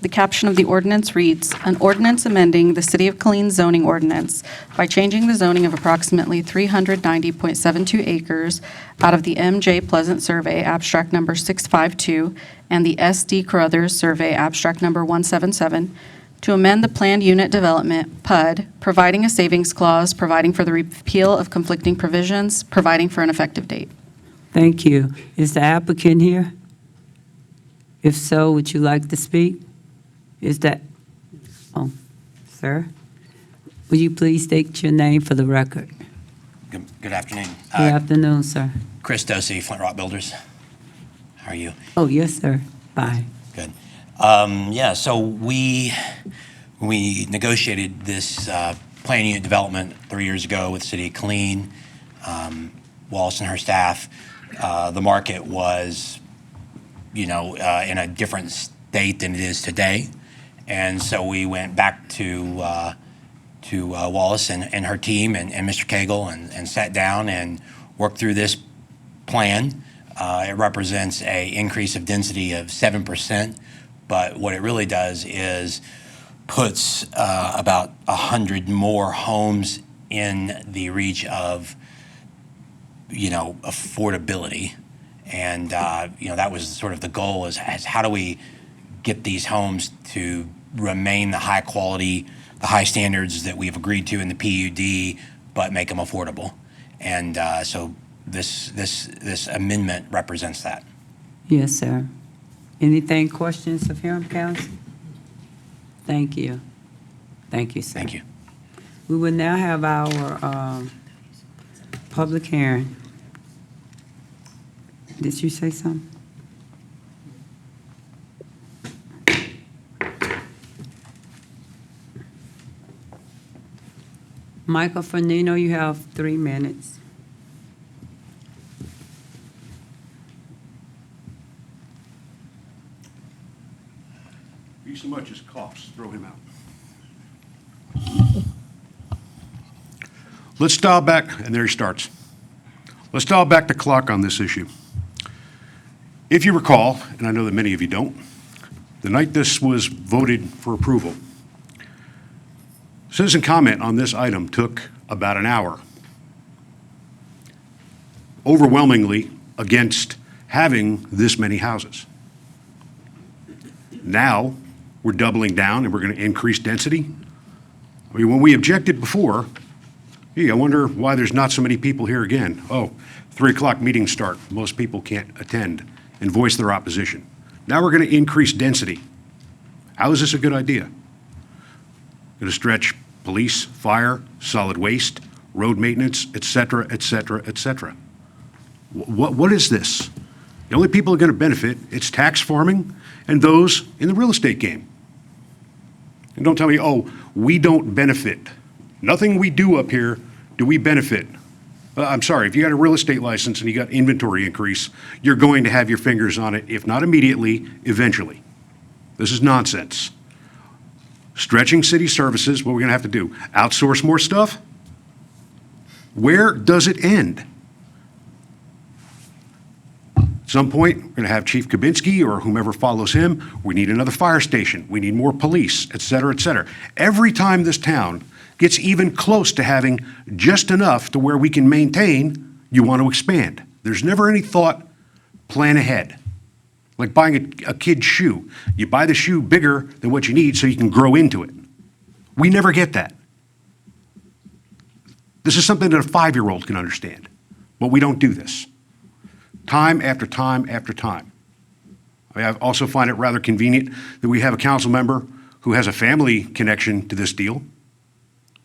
The caption of the ordinance reads, "An ordinance amending the City of Killeen zoning ordinance by changing the zoning of approximately 390.72 acres out of the M.J. Pleasant Survey Abstract Number 652 and the S.D. Carruthers Survey Abstract Number 177 to amend the planned unit development, PUD, providing a savings clause, providing for the repeal of conflicting provisions, providing for an effective date." Thank you. Is the applicant here? If so, would you like to speak? Is that, oh, sir? Will you please state your name for the record? Good afternoon. Good afternoon, sir. Chris Dosey, Flint Rock Builders. How are you? Oh, yes, sir. Bye. Good. Yeah, so we negotiated this plan unit development 3 years ago with the City of Killeen, Wallace and her staff. The market was, in a different state than it is today. And so we went back to Wallace and her team and Mr. Cagle and sat down and worked through this plan. It represents an increase of density of 7%, but what it really does is puts about 100 more homes in the reach of, affordability. And, that was sort of the goal is how do we get these homes to remain the high quality, the high standards that we've agreed to in the PUD, but make them affordable. And so this amendment represents that. Yes, sir. Anything, questions of him, council? Thank you. Thank you, sir. Thank you. We will now have our public hearing. Did you say something? Michael Fernino, you have 3 minutes. If he so much as coughs, throw him out. Let's dial back, and there he starts. Let's dial back the clock on this issue. If you recall, and I know that many of you don't, the night this was voted for approval, citizen comment on this item took about an hour. Overwhelmingly against having this many houses. Now, we're doubling down and we're going to increase density. I mean, when we objected before, gee, I wonder why there's not so many people here again. Oh, 3 o'clock meetings start. Most people can't attend and voice their opposition. Now we're going to increase density. How is this a good idea? Going to stretch police, fire, solid waste, road maintenance, et cetera, et cetera, et cetera. What is this? The only people who are going to benefit, it's tax farming and those in the real estate game. And don't tell me, oh, we don't benefit. Nothing we do up here do we benefit. I'm sorry, if you got a real estate license and you got inventory increase, you're going to have your fingers on it, if not immediately, eventually. This is nonsense. Stretching city services, what we're going to have to do? Outsource more stuff? Where does it end? At some point, we're going to have Chief Kabinski or whomever follows him. We need another fire station. We need more police, et cetera, et cetera. Every time this town gets even close to having just enough to where we can maintain, you want to expand. There's never any thought, plan ahead. Like buying a kid's shoe. You buy the shoe bigger than what you need so you can grow into it. We never get that. This is something that a 5-year-old can understand, but we don't do this. Time after time after time. I also find it rather convenient that we have a council member who has a family connection to this deal.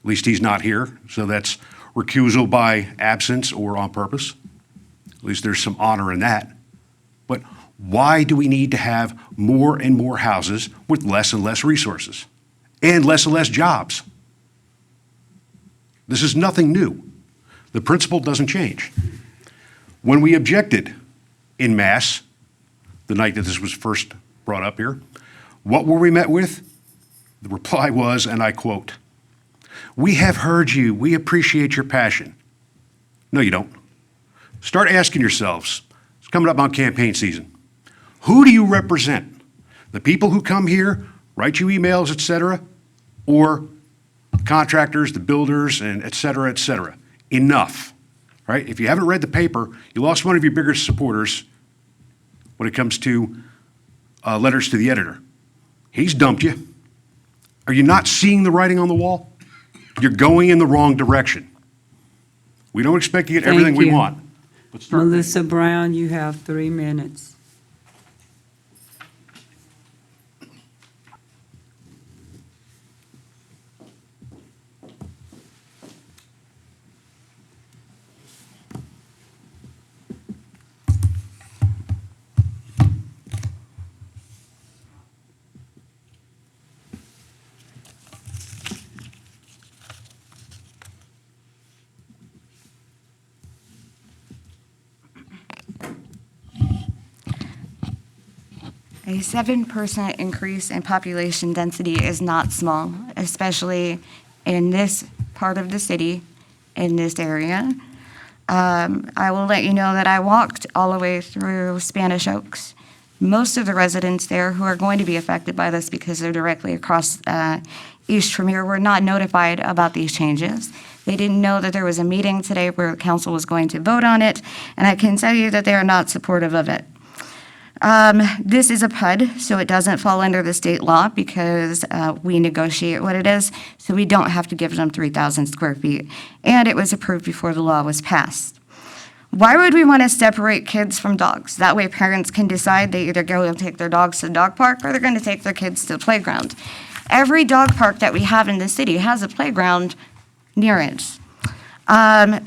At least he's not here, so that's recusal by absence or on purpose. At least there's some honor in that. But why do we need to have more and more houses with less and less resources and less jobs? This is nothing new. The principle doesn't change. When we objected en masse, the night that this was first brought up here, what were we met with? The reply was, and I quote, "We have heard you. We appreciate your passion." No, you don't. Start asking yourselves, it's coming up on campaign season, who do you represent? The people who come here, write you emails, et cetera, or contractors, the builders, and et cetera, et cetera? Enough, right? If you haven't read the paper, you lost one of your biggest supporters when it comes to letters to the editor. He's dumped you. Are you not seeing the writing on the wall? You're going in the wrong direction. We don't expect to get everything we you. want. But start Melissa Brown, you have 3 minutes. A 7% increase in population density is not small, especially in this part of the city, in this area. I will let you know that I walked all the way through Spanish Oaks. Most of the residents there who are going to be affected by this because they're directly across East Tremere were not notified about these changes. They didn't know that there was a meeting today where council was going to vote on it, and I can tell you that they are not supportive of it. This is a PUD, so it doesn't fall under the state law because we negotiate what it is, so we don't have to give them 3,000 square feet. And it was approved before the law was passed. Why would we want to separate kids from dogs? That way parents can decide they either go and take their dogs to the dog park or they're going to take their kids to the playground. Every dog park that we have in the city has a playground near it.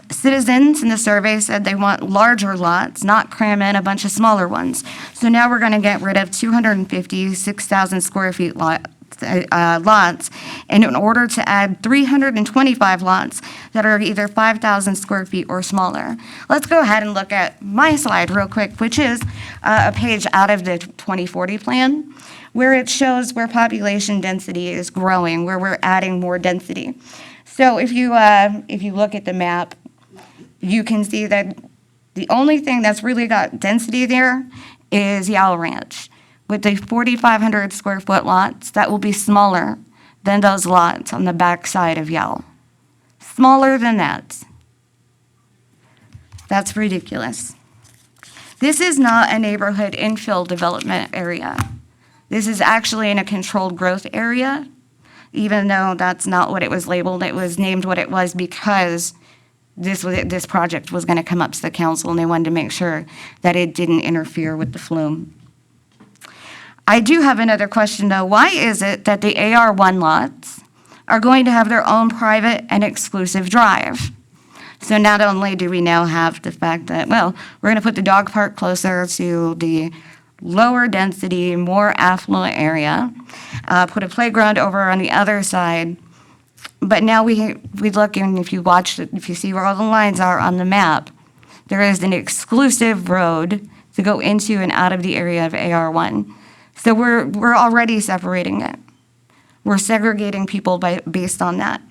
Citizens in the survey said they want larger lots, not cram in a bunch of smaller ones. So now we're going to get rid of 256,000 square feet lots and in order to add 325 lots that are either 5,000 square feet or smaller. Let's go ahead and look at my slide real quick, which is a page out of the 2040 plan, where it shows where population density is growing, where we're adding more density. So if you look at the map, you can see that the only thing that's really got density there is Yowl Ranch. With the 4,500 square foot lots, that will be smaller than those lots on the back side of Yowl. Smaller than that. That's ridiculous. This is not a neighborhood infill development area. This is actually in a controlled growth area. Even though that's not what it was labeled, it was named what it was because this project was going to come up to the council, and they wanted to make sure that it didn't interfere with the flume. I do have another question, though. Why is it that the AR1 lots are going to have their own private and exclusive drive? So not only do we now have the fact that, well, we're going to put the dog park closer to the lower density, more affluent area, put a playground over on the other side. But now we look, and if you see where all the lines are on the map, there is an exclusive road to go into and out of the area of AR1. So we're already separating it. We're segregating people based on that.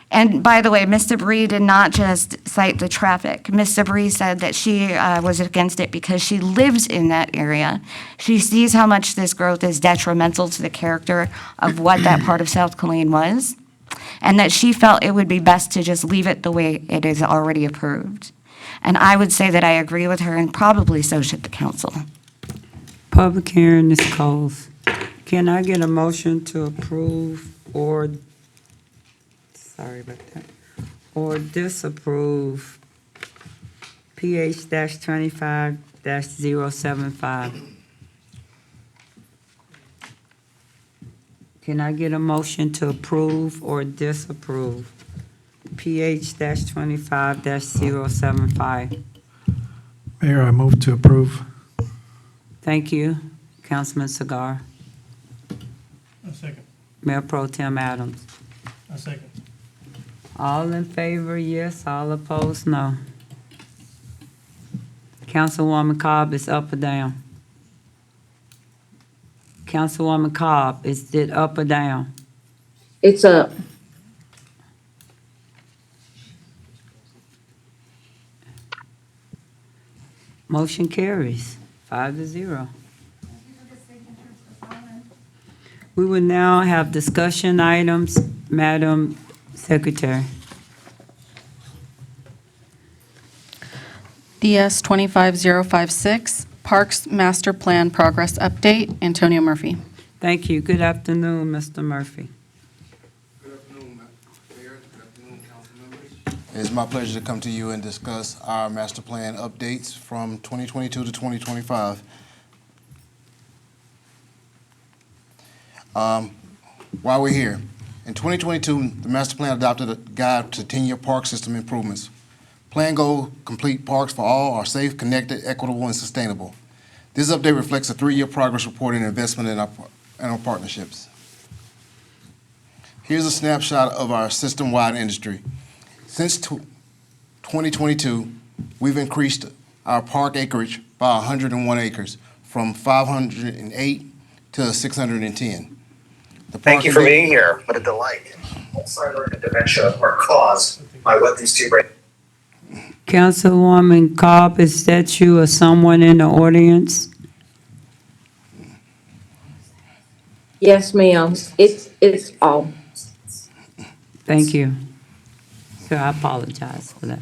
And by the way, Ms. Debris did not just cite the traffic. Ms. Debris said that she was against it because she lives in that area. She sees how much this growth is detrimental to the character of what that part of South Killeen was, and that she felt it would be best to just leave it the way it is already approved. And I would say that I agree with her, and probably so should the council. Public hearing is closed. Can I get a motion to approve or disapprove PH-25-075? Can I get a motion to approve or disapprove? PH-25-075. Mayor, I move to approve. Thank you. Councilman Cigar. A second. Mayor Pro Tem Adams. A second. All in favor, yes. All opposed, no. Councilwoman Cobb, is up or down? Councilwoman Cobb, is it up or down? It's up. Motion carries 5-0. We will now have discussion items. Madam Secretary. DS 25056, Parks Master Plan Progress Update, Antonio Murphy. Thank you. Good afternoon, Mr. Murphy. Good afternoon, Mayor. Good afternoon, council members. It is my pleasure to come to you and discuss our master plan updates from 2022 to 2025. While we're here, in 2022, the master plan adopted a guide to 10-year park system improvements. Plan goal, complete parks for all are safe, connected, equitable, and sustainable. This update reflects a 3-year progress report and investment in our partnerships. Here's a snapshot of our system-wide industry. Since 2022, we've increased our park acreage by 101 acres, from 508 to 610. Thank you for being here. What a delight. Alzheimer's and dementia are caused by what these two brain. Councilwoman Cobb, is that you or someone in the audience? Yes, ma'am. It's all. Thank you. So I apologize for that.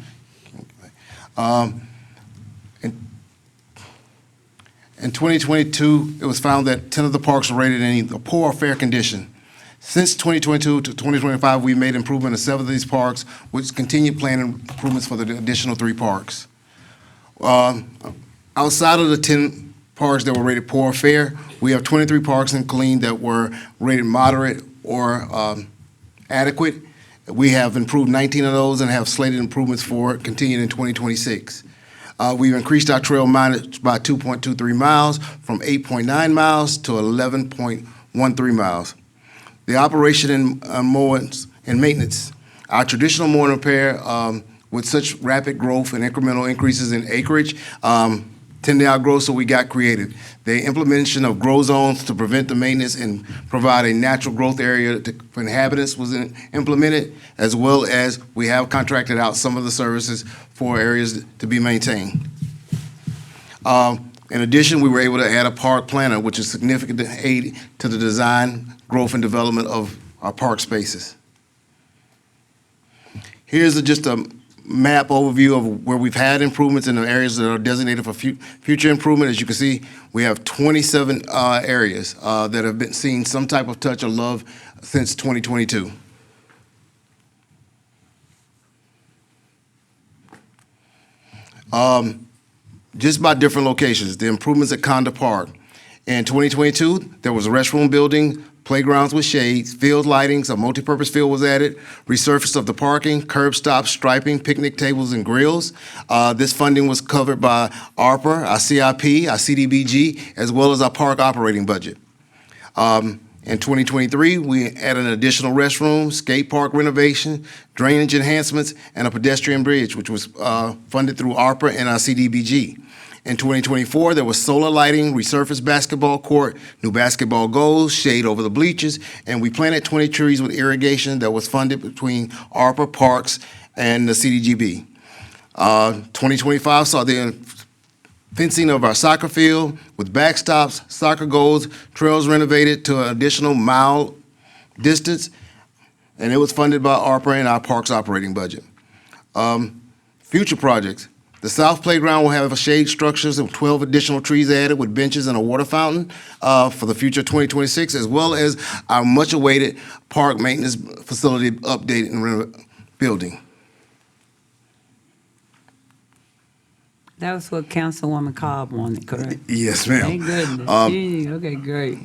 In 2022, it was found that 10 of the parks were rated in either poor or fair condition. Since 2022 to 2025, we've made improvement in 7 of these parks, which continue planning improvements for the additional 3 parks. Outside of the 10 parks that were rated poor or fair, we have 23 parks in Killeen that were rated moderate or adequate. We have improved 19 of those and have slated improvements for continuing in 2026. We've increased our trail mileage by 2.23 miles, from 8.9 miles to 11.13 miles. The operation and mowings and maintenance. Our traditional mowing repair, with such rapid growth and incremental increases in acreage, tend to outgrow, so we got creative. The implementation of grow zones to prevent the maintenance and provide a natural growth area for inhabitants was implemented, as well as we have contracted out some of the services for areas to be maintained. In addition, we were able to add a park planner, which is significant aid to the design, growth, and development of our park spaces. Here's just a map overview of where we've had improvements in the areas that are designated for future improvement. As you can see, we have 27 areas that have been seeing some type of touch of love since 2022. Just by different locations, the improvements at Conda Park. In 2022, there was a restroom building, playgrounds with shades, field lightings, a multipurpose field was added, resurface of the parking, curb stops, striping, picnic tables, and grills. This funding was covered by ARPA, our CIP, our CDBG, as well as our park operating budget. In 2023, we added an additional restroom, skate park renovation, drainage enhancements, and a pedestrian bridge, which was funded through ARPA and our CDBG. In 2024, there was solar lighting, resurfaced basketball court, new basketball goals, shade over the bleachers, and we planted 20 trees with irrigation that was funded between ARPA, Parks, and the CDGB. 2025 saw the fencing of our soccer field with backstops, soccer goals, trails renovated to an additional mile distance, and it was funded by ARPA and our Parks operating budget. Future projects. The South Playground will have shade structures and 12 additional trees added with benches and a water fountain for the future 2026, as well as our much-awaited park maintenance facility update and building. That was what Councilwoman Cobb wanted, correct? Yes, ma'am. Thank goodness. Um, Gee, okay, great.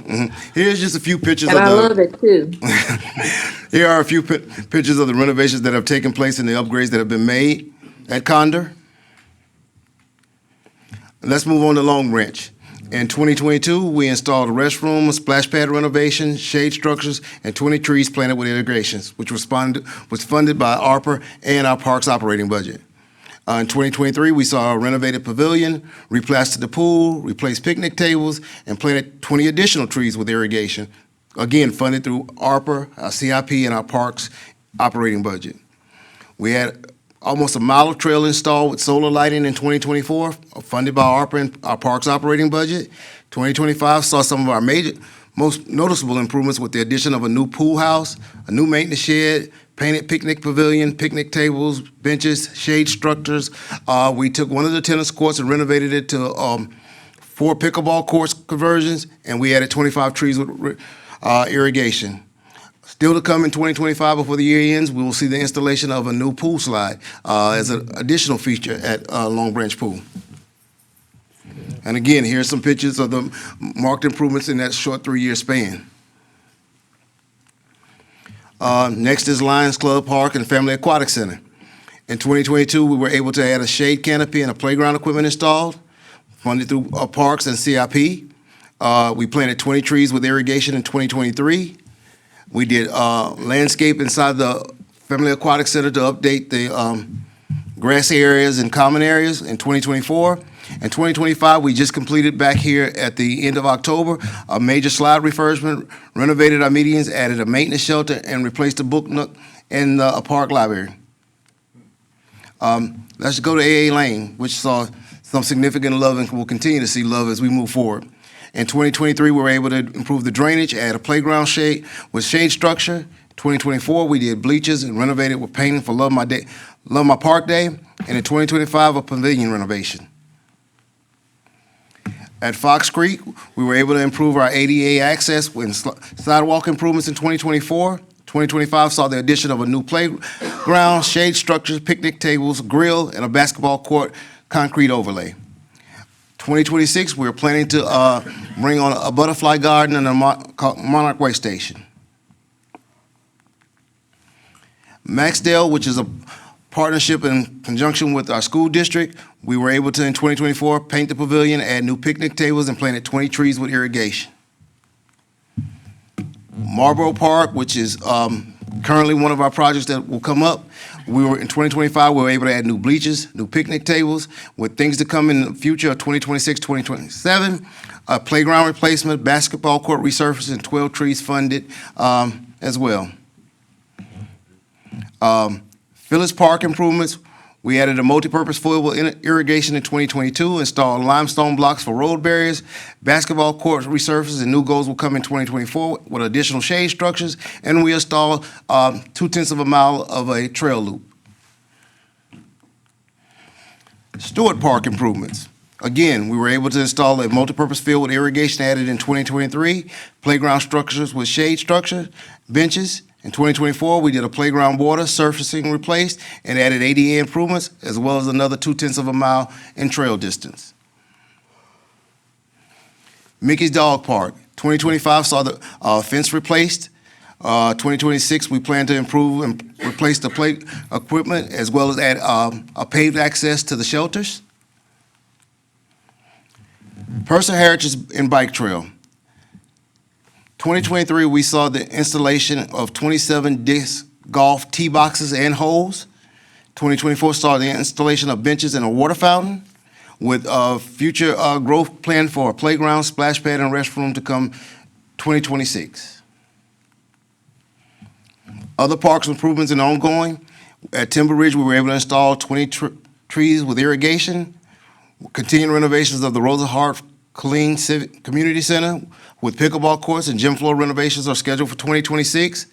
Here's just a few pictures And of I love the, it too. here are a few pictures of the renovations that have taken place and the upgrades that have been made at Condor. Let's move on to Long Branch. In 2022, we installed a restroom, a splash pad renovation, shade structures, and 20 trees planted with irrigations, which was funded by ARPA and our parks operating budget. In 2023, we saw a renovated pavilion, replastered the pool, replaced picnic tables, and planted 20 additional trees with irrigation, again funded through ARPA, our CIP, and our parks operating budget. We had almost a mile of trail installed with solar lighting in 2024, funded by ARPA and our parks operating budget. 2025 saw some of our most noticeable improvements with the addition of a new pool house, a new maintenance shed, painted picnic pavilion, picnic tables, benches, shade structures. We took one of the tennis courts and renovated it to 4 pickleball courts conversions, and we added 25 trees with irrigation. Still to come in 2025 before the year ends, we will see the installation of a new pool slide as an additional feature at Long Branch Pool. And again, here's some pictures of the marked improvements in that short 3-year span. Next is Lions Club Park and Family Aquatic Center. In 2022, we were able to add a shade canopy and a playground equipment installed, funded through parks and CIP. We planted 20 trees with irrigation in 2023. We did landscape inside the Family Aquatic Center to update the grassy areas and common areas in 2024. In 2025, we just completed back here at the end of October a major slide refurbishment, renovated our medians, added a maintenance shelter, and replaced a book nook in a park library. Let's go to AA Lane, which saw some significant love and will continue to see love as we move forward. In 2023, we were able to improve the drainage, add a playground shade with shade structure. 2024, we did bleachers and renovated with painting for Love My Park Day. And in 2025, a pavilion renovation. At Fox Creek, we were able to improve our ADA access with sidewalk improvements in 2024. 2025 saw the addition of a new playground, shade structures, picnic tables, grill, and a basketball court concrete overlay. 2026, we're planning to bring on a butterfly garden and a Monarch Way Station. Maxdale, which is a partnership in conjunction with our school district, we were able to, in 2024, paint the pavilion, add new picnic tables, and planted 20 trees with irrigation. Marlboro Park, which is currently one of our projects that will come up, in 2025, we were able to add new bleachers, new picnic tables, with things to come in the future of 2026, 2027, a playground replacement, basketball court resurfacing, and 12 trees funded as well. Phyllis Park improvements, we added a multi-purpose flowable irrigation in 2022, installed limestone blocks for road barriers, basketball court resurfaces, and new goals will come in 2024 with additional shade structures, and we installed 0.2 of a mile of a trail loop. Stewart Park improvements. Again, we were able to install a multi-purpose field with irrigation added in 2023, playground structures with shade structure, benches. In 2024, we did a playground water surfacing replaced and added ADA improvements, as well as another 0.2 of a mile in trail distance. Mickey's Dog Park, 2025 saw the fence replaced. 2026, we plan to improve and replace the play equipment, as well as add a paved access to the shelters. Personal Heritage and Bike Trail. 2023, we saw the installation of 27 disc golf tee boxes and holes. 2024 saw the installation of benches and a water fountain, with future growth planned for a playground, splash pad, and restroom to come 2026. Other parks improvements and ongoing. At Timber Ridge, we were able to install 20 trees with irrigation, continuing renovations of the Rosa Hart Killeen Civic Community Center with pickleball courts and gym floor renovations are scheduled for 2026.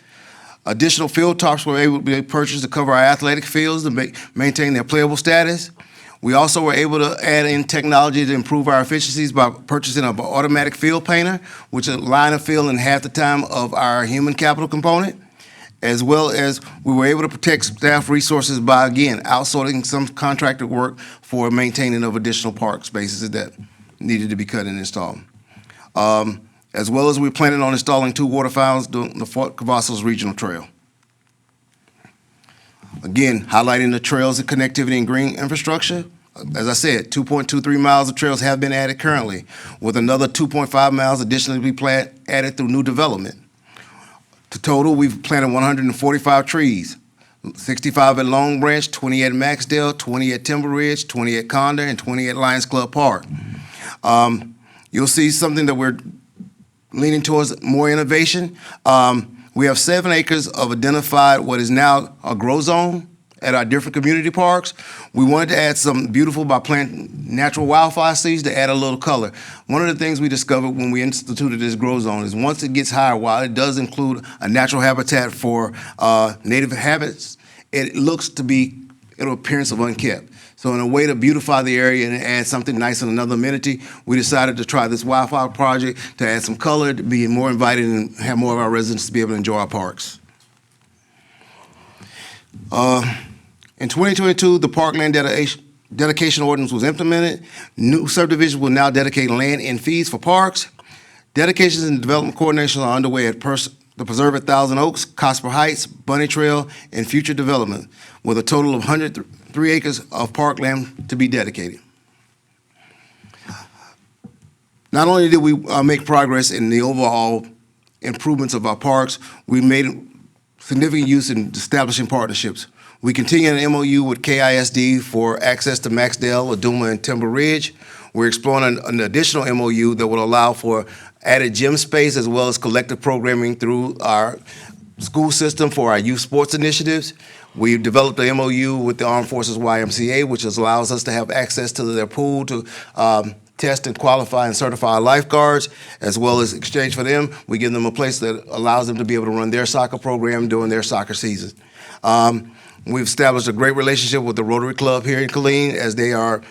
Additional field tops were able to be purchased to cover our athletic fields to maintain their playable status. We also were able to add in technology to improve our efficiencies by purchasing an automatic field painter, which is line a field in half the time of our human capital component. as well as we were able to protect staff resources by, again, outsourcing some contracted work for maintaining of additional park spaces that needed to be cut and installed. As well as we're planning on installing 2 water fountains during the Fort Cavazos Regional Trail. Again, highlighting the trails and connectivity and green infrastructure. As I said, 2.23 miles of trails have been added currently, with another 2.5 miles additionally to be added through new development. To total, we've planted 145 trees, 65 at Long Branch, 20 at Maxdale, 20 at Timber Ridge, 20 at Condor, and 20 at Lions Club Park. You'll see something that we're leaning towards more innovation. We have 7 acres of identified what is now a grow zone at our different community parks. We wanted to add some beautiful by planting natural wildflower seeds to add a little color. One of the things we discovered when we instituted this grow zone is once it gets higher, while it does include a natural habitat for native habits, it looks to be an appearance of unkept. So in a way to beautify the area and add something nice and another amenity, we decided to try this wildflower project to add some color, to be more inviting and have more of our residents to be able to enjoy our parks. In 2022, the parkland dedication ordinance was implemented. New subdivisions will now dedicate land and fees for parks. Dedications and development coordinations are underway at the Preserve at Thousand Oaks, Cosper Heights, Bunny Trail, and future development, with a total of 103 acres of parkland to be dedicated. Not only did we make progress in the overall improvements of our parks, we made significant use in establishing partnerships. We continue an MOU with KISD for access to Maxdale, Aduma, and Timber Ridge. We're exploring an additional MOU that will allow for added gym space as well as collective programming through our school system for our youth sports initiatives. We've developed an MOU with the Armed Forces YMCA, which allows us to have access to their pool to test and qualify and certify lifeguards, as well as exchange for them. We give them a place that allows them to be able to run their soccer program during their soccer season. We've established a great relationship with the Rotary Club here in Killeen, as they are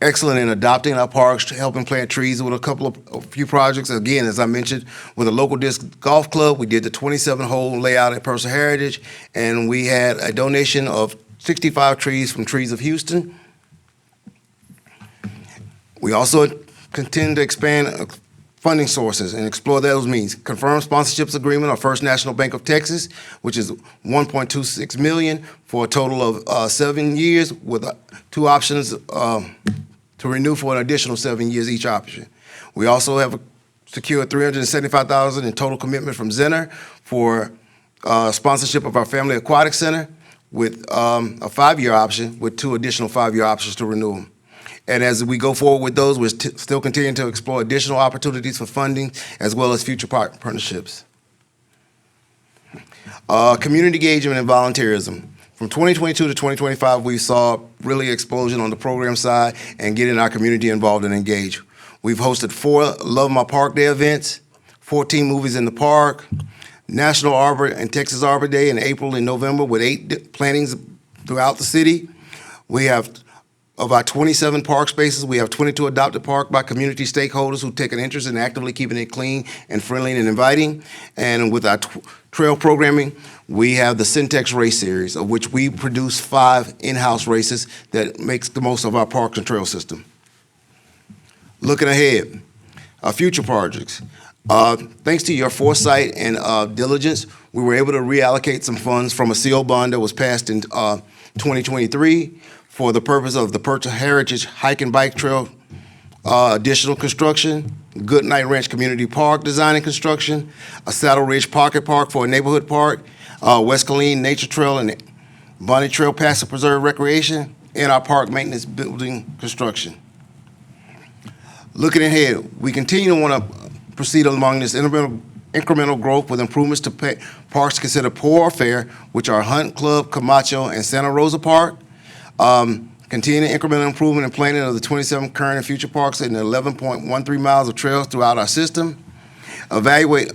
excellent in adopting our parks, helping plant trees with a few projects. Again, as I mentioned, with a local disc golf club, we did the 27-hole layout at Personal Heritage, and we had a donation of 65 trees from Trees of Houston. We also continue to expand funding sources and explore those means. Confirmed sponsorships agreement of First National Bank of Texas, which is $1.26 million for a total of 7 years, with 2 options to renew for an additional 7 years each option. We also have secured $375,000 in total commitment from Zenner for sponsorship of our Family Aquatic Center, with a 5-year option, with 2 additional 5-year options to renew them. And as we go forward with those, we're still continuing to explore additional opportunities for funding as well as future partnerships. Community engagement and volunteerism. From 2022 to 2025, we saw really explosion on the program side and getting our community involved and engaged. We've hosted 4 Love My Park Day events, 14 movies in the park, National Arbor and Texas Arbor Day in April and November with 8 plantings throughout the city. We have, of our 27 park spaces, we have 22 adopted park by community stakeholders who take an interest in actively keeping it clean and friendly and inviting. And with our trail programming, we have the Syntex Race Series, of which we produce 5 in-house races that makes the most of our parks and trail system. Looking ahead, our future projects. Thanks to your foresight and diligence, we were able to reallocate some funds from a CO bond that was passed in 2023 for the purpose of the Personal Heritage Hike and Bike Trail additional construction, Goodnight Ranch Community Park design and construction, a Saddle Ridge Pocket Park for a neighborhood park, West Killeen Nature Trail and Bonnie Trail Passive Preserve Recreation, and our park maintenance building construction. Looking ahead, we continue to want to proceed along this incremental growth with improvements to parks considered poor or fair, which are Hunt Club, Camacho, and Santa Rosa Park. Continuing incremental improvement and planning of the 27 current and future parks and the 11.13 miles of trails throughout our system. Evaluate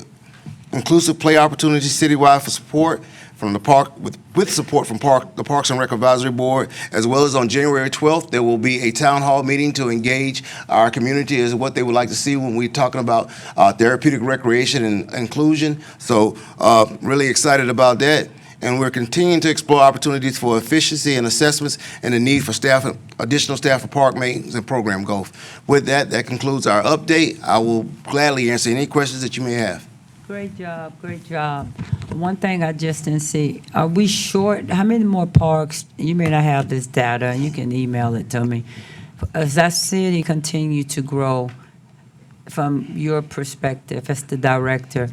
inclusive play opportunities citywide for support, from the park, with support from the Parks and Rec Advisory Board, as well as on January 12th, there will be a town hall meeting to engage our community as what they would like to see when we're talking about therapeutic recreation and inclusion. So really excited about that. And we're continuing to explore opportunities for efficiency and assessments and the need for additional staff for park maintenance and program growth. With that, that concludes our update. I will gladly answer any questions that you may have. Great job, great job. One thing I just didn't see, are we short, how many more parks, you may not have this data, and you can email it to me. As that city continue to grow, from your perspective as the director,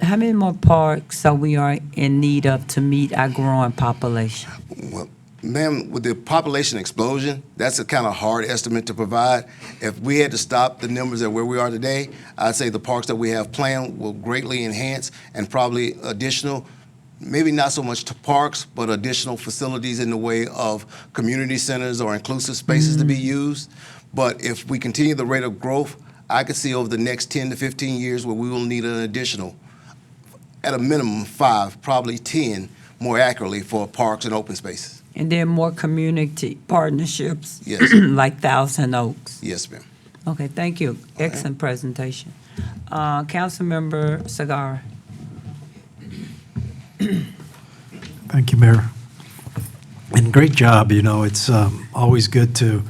how many more parks are we in need of to meet our growing population? Well, ma'am, with the population explosion, that's a kind of hard estimate to provide. If we had to stop the numbers at where we are today, I'd say the parks that we have planned will greatly enhance and probably additional, maybe not so much to parks, but additional facilities in the way of community centers or inclusive spaces to be used. But if we continue the rate of growth, I could see over the next 10 to 15 years where we will need an additional, at a minimum 5, probably 10, more accurately, for parks and open spaces. And then more community partnerships? Yes. Like Thousand Oaks? Yes, ma'am. Okay, thank you. Excellent presentation. Councilmember Sagara. Thank you, Mayor. And great job, you know, it's always good to,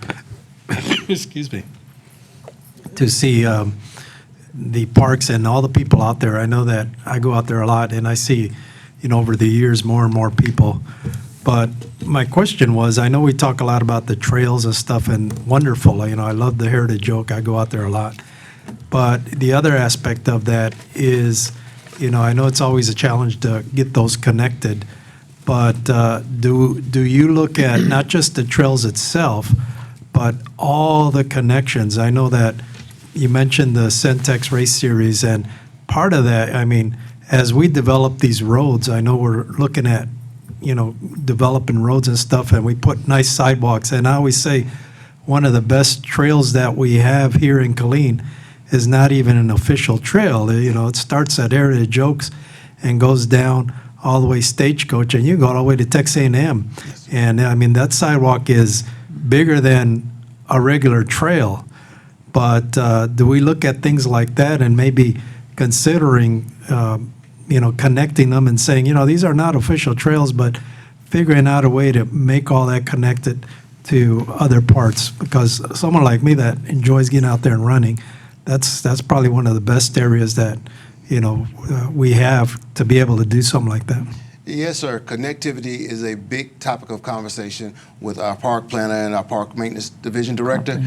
excuse me, to see the parks and all the people out there. I know that I go out there a lot and I see, you know, over the years, more and more people. But my question was, I know we talk a lot about the trails and stuff, and wonderful, you know, I love the Heritage Oak, I go out there a lot. But the other aspect of that is, you know, I know it's always a challenge to get those connected, but do you look at not just the trails itself, but all the connections? I know that you mentioned the Centex Race Series, and part of that, I mean, as we develop these roads, I know we're looking at, you know, developing roads and stuff, and we put nice sidewalks. And I always say, one of the best trails that we have here in Killeen is not even an official trail. You know, it starts at Heritage Oaks and goes down all the way Stagecoach, and you go all the way to Texas A&M. And I mean, that sidewalk is bigger than a regular trail. But do we look at things like that and maybe considering, you know, connecting them and saying, you know, these are not official trails, but figuring out a way to make all that connected to other parts? Because someone like me that enjoys getting out there and running, that's probably one of the best areas that, you know, we have to be able to do something like that. Yes, sir. Connectivity is a big topic of conversation with our park planner and our park maintenance division director.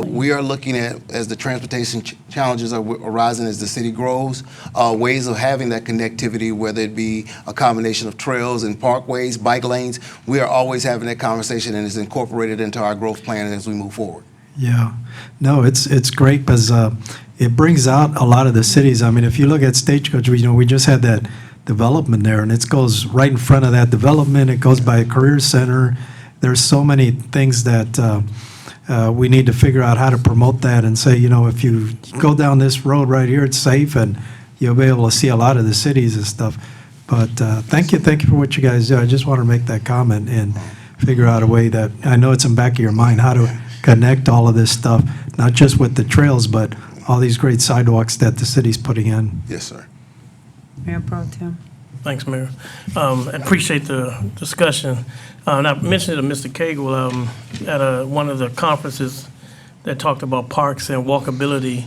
We are looking at, as the transportation challenges are arising as the city grows, ways of having that connectivity, whether it be a combination of trails and parkways, bike lanes. We are always having that conversation, and it's incorporated into our growth plan as we move forward. Yeah, no, it's great because it brings out a lot of the cities. I mean, if you look at Stagecoach, you know, we just had that development there, and it goes right in front of that development. It goes by a career center. There's so many things that we need to figure out how to promote that and say, you know, if you go down this road right here, it's safe, and you'll be able to see a lot of the cities and stuff. But thank you for what you guys do. I just want to make that comment and figure out a way that, I know it's in the back of your mind, how to connect all of this stuff, not just with the trails, but all these great sidewalks that the city's putting in. Yes, sir. Mayor Pro Tem. Thanks, Mayor. I appreciate the discussion. And I mentioned it to Mr. Cagle at one of the conferences that talked about parks and walkability,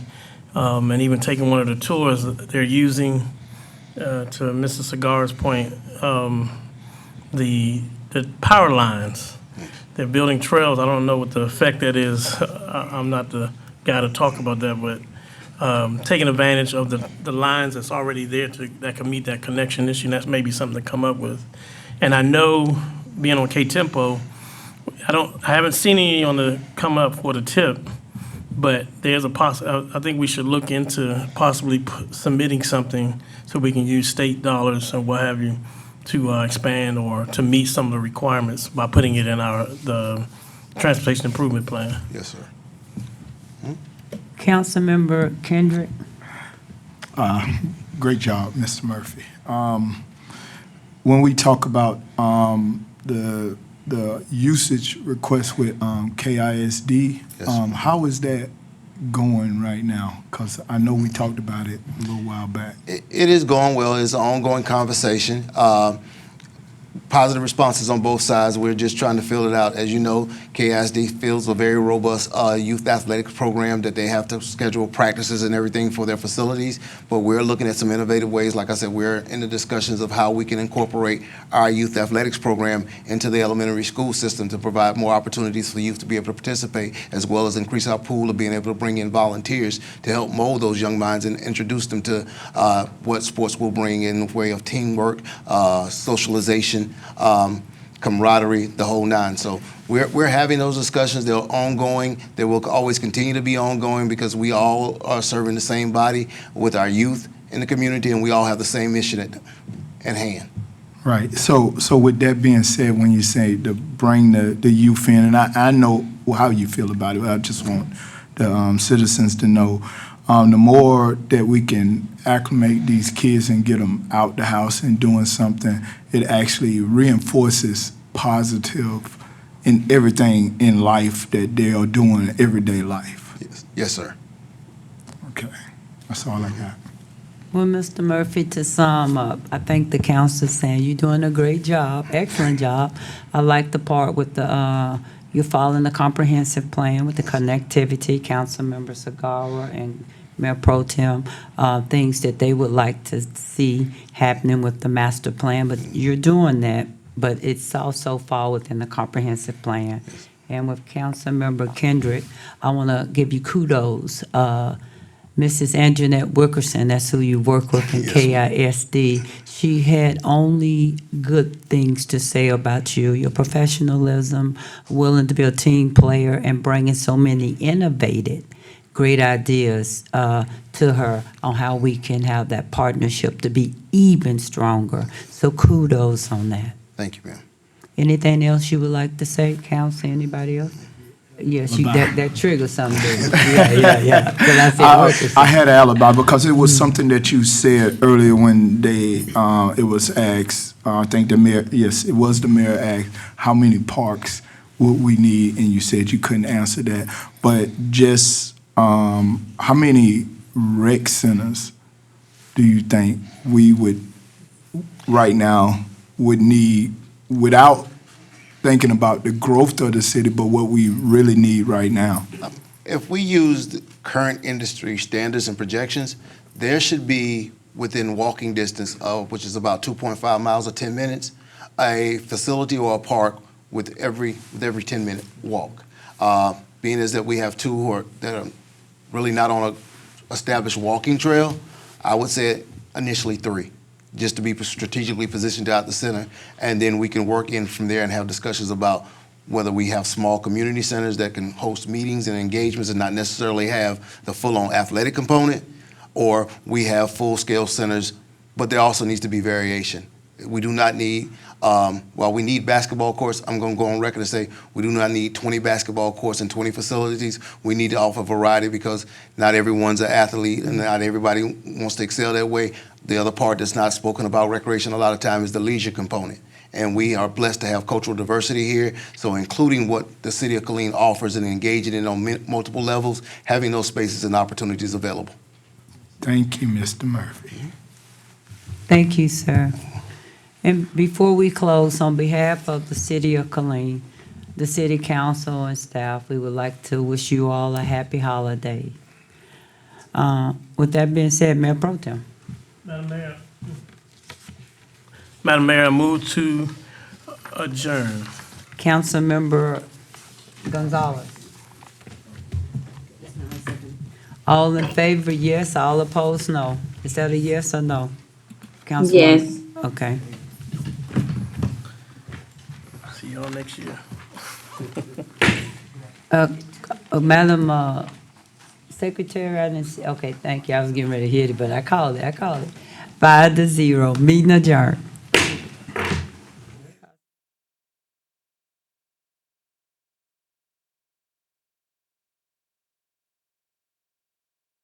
and even taking one of the tours that they're using, to Mr. Sagara's point, the power lines. They're building trails. I don't know what the effect that is. I'm not the guy to talk about that, but taking advantage of the lines that's already there that can meet that connection issue, and that's maybe something to come up with. And I know, being on K-Tempo, I haven't seen any on the come up for the tip, but there's I think we should look into possibly submitting something so we can use state dollars or what have you to expand or to meet some of the requirements by putting it in the transportation improvement plan. Yes, sir. Councilmember Kendrick. Great job, Mr. Murphy. when we talk about the usage request with KISD, how is that going right now? Because I know we talked about it a little while back. It is going well. It's an ongoing conversation. Positive responses on both sides. We're just trying to fill it out. As you know, KISD fields a very robust youth athletics program that they have to schedule practices and everything for their facilities. But we're looking at some innovative ways. Like I said, we're in the discussions of how we can incorporate our youth athletics program into the elementary school system to provide more opportunities for youth to be able to participate, as well as increase our pool of being able to bring in volunteers to help mold those young minds and introduce them to what sports will bring in the way of teamwork, socialization, camaraderie, the whole nine. So we're having those discussions. They're ongoing. They will always continue to be ongoing because we all are serving the same body with our youth in the community, and we all have the same mission at hand. Right. So with that being said, when you say to bring the youth in, and I know how you feel about it, I just want the citizens to know, the more that we can acclimate these kids and get them out the house and doing something, it actually reinforces positive in everything in life that they are doing, everyday life. Yes, sir. Okay. That's all I got. Well, Mr. Murphy, to sum up, I think the council's saying you're doing a great job, excellent job. I like the part with the, you're following the comprehensive plan with the connectivity, Councilmember Sagara and Mayor Pro Tem, things that they would like to see happening with the master plan, but you're doing that, but it's also fall within the comprehensive plan. And with Councilmember Kendrick, I want to give you kudos. Mrs. Anjanette Wickerson, that's who you work with in KISD, she had only good things to say about you, your professionalism, willing to be a team player, and bringing so many innovative, great ideas to her on how we can have that partnership to be even stronger. So kudos on that. Thank you, ma'am. Anything else you would like to say, Council? Anybody else? Yes, that triggers something. Yeah. 'Cause I said Wickerson. I had an alibi because it was something that you said earlier when it was asked, I think the mayor, yes, it was the mayor asked, how many parks would we need? And you said you couldn't answer that. But just how many rec centers do you think we would, right now, would need without thinking about the growth of the city, but what we really need right now? If we use the current industry standards and projections, there should be within walking distance of, which is about 2.5 miles or 10 minutes, a facility or a park with every 10-minute walk. Being as that we have two that are really not on a established walking trail, I would say initially 3. Just to be strategically positioned out the center, and then we can work in from there and have discussions about whether we have small community centers that can host meetings and engagements and not necessarily have the full-on athletic component, or we have full-scale centers, but there also needs to be variation. We do not need, while we need basketball courts, I'm going to go on record and say we do not need 20 basketball courts and 20 facilities. We need to offer variety because not everyone's an athlete and not everybody wants to excel that way. The other part that's not spoken about recreation a lot of time is the leisure component. And we are blessed to have cultural diversity here. So including what the city of Killeen offers and engaging in on multiple levels, having those spaces and opportunities available. Thank you, Mr. Murphy. Thank you, sir. And before we close, on behalf of the city of Killeen, the city council and staff, we would like to wish you all a happy holiday. With that being said, Mayor Pro Tem. Madam Mayor, I move to adjourn. Councilmember Gonzalez. All in favor, yes. All opposed, no. Is that a yes or no? Councilwoman? Yes. Okay. See y'all next year. Madam Secretary, I didn't see, okay, thank you. I was getting ready to hit it, but I called it. 5-0, meeting adjourned.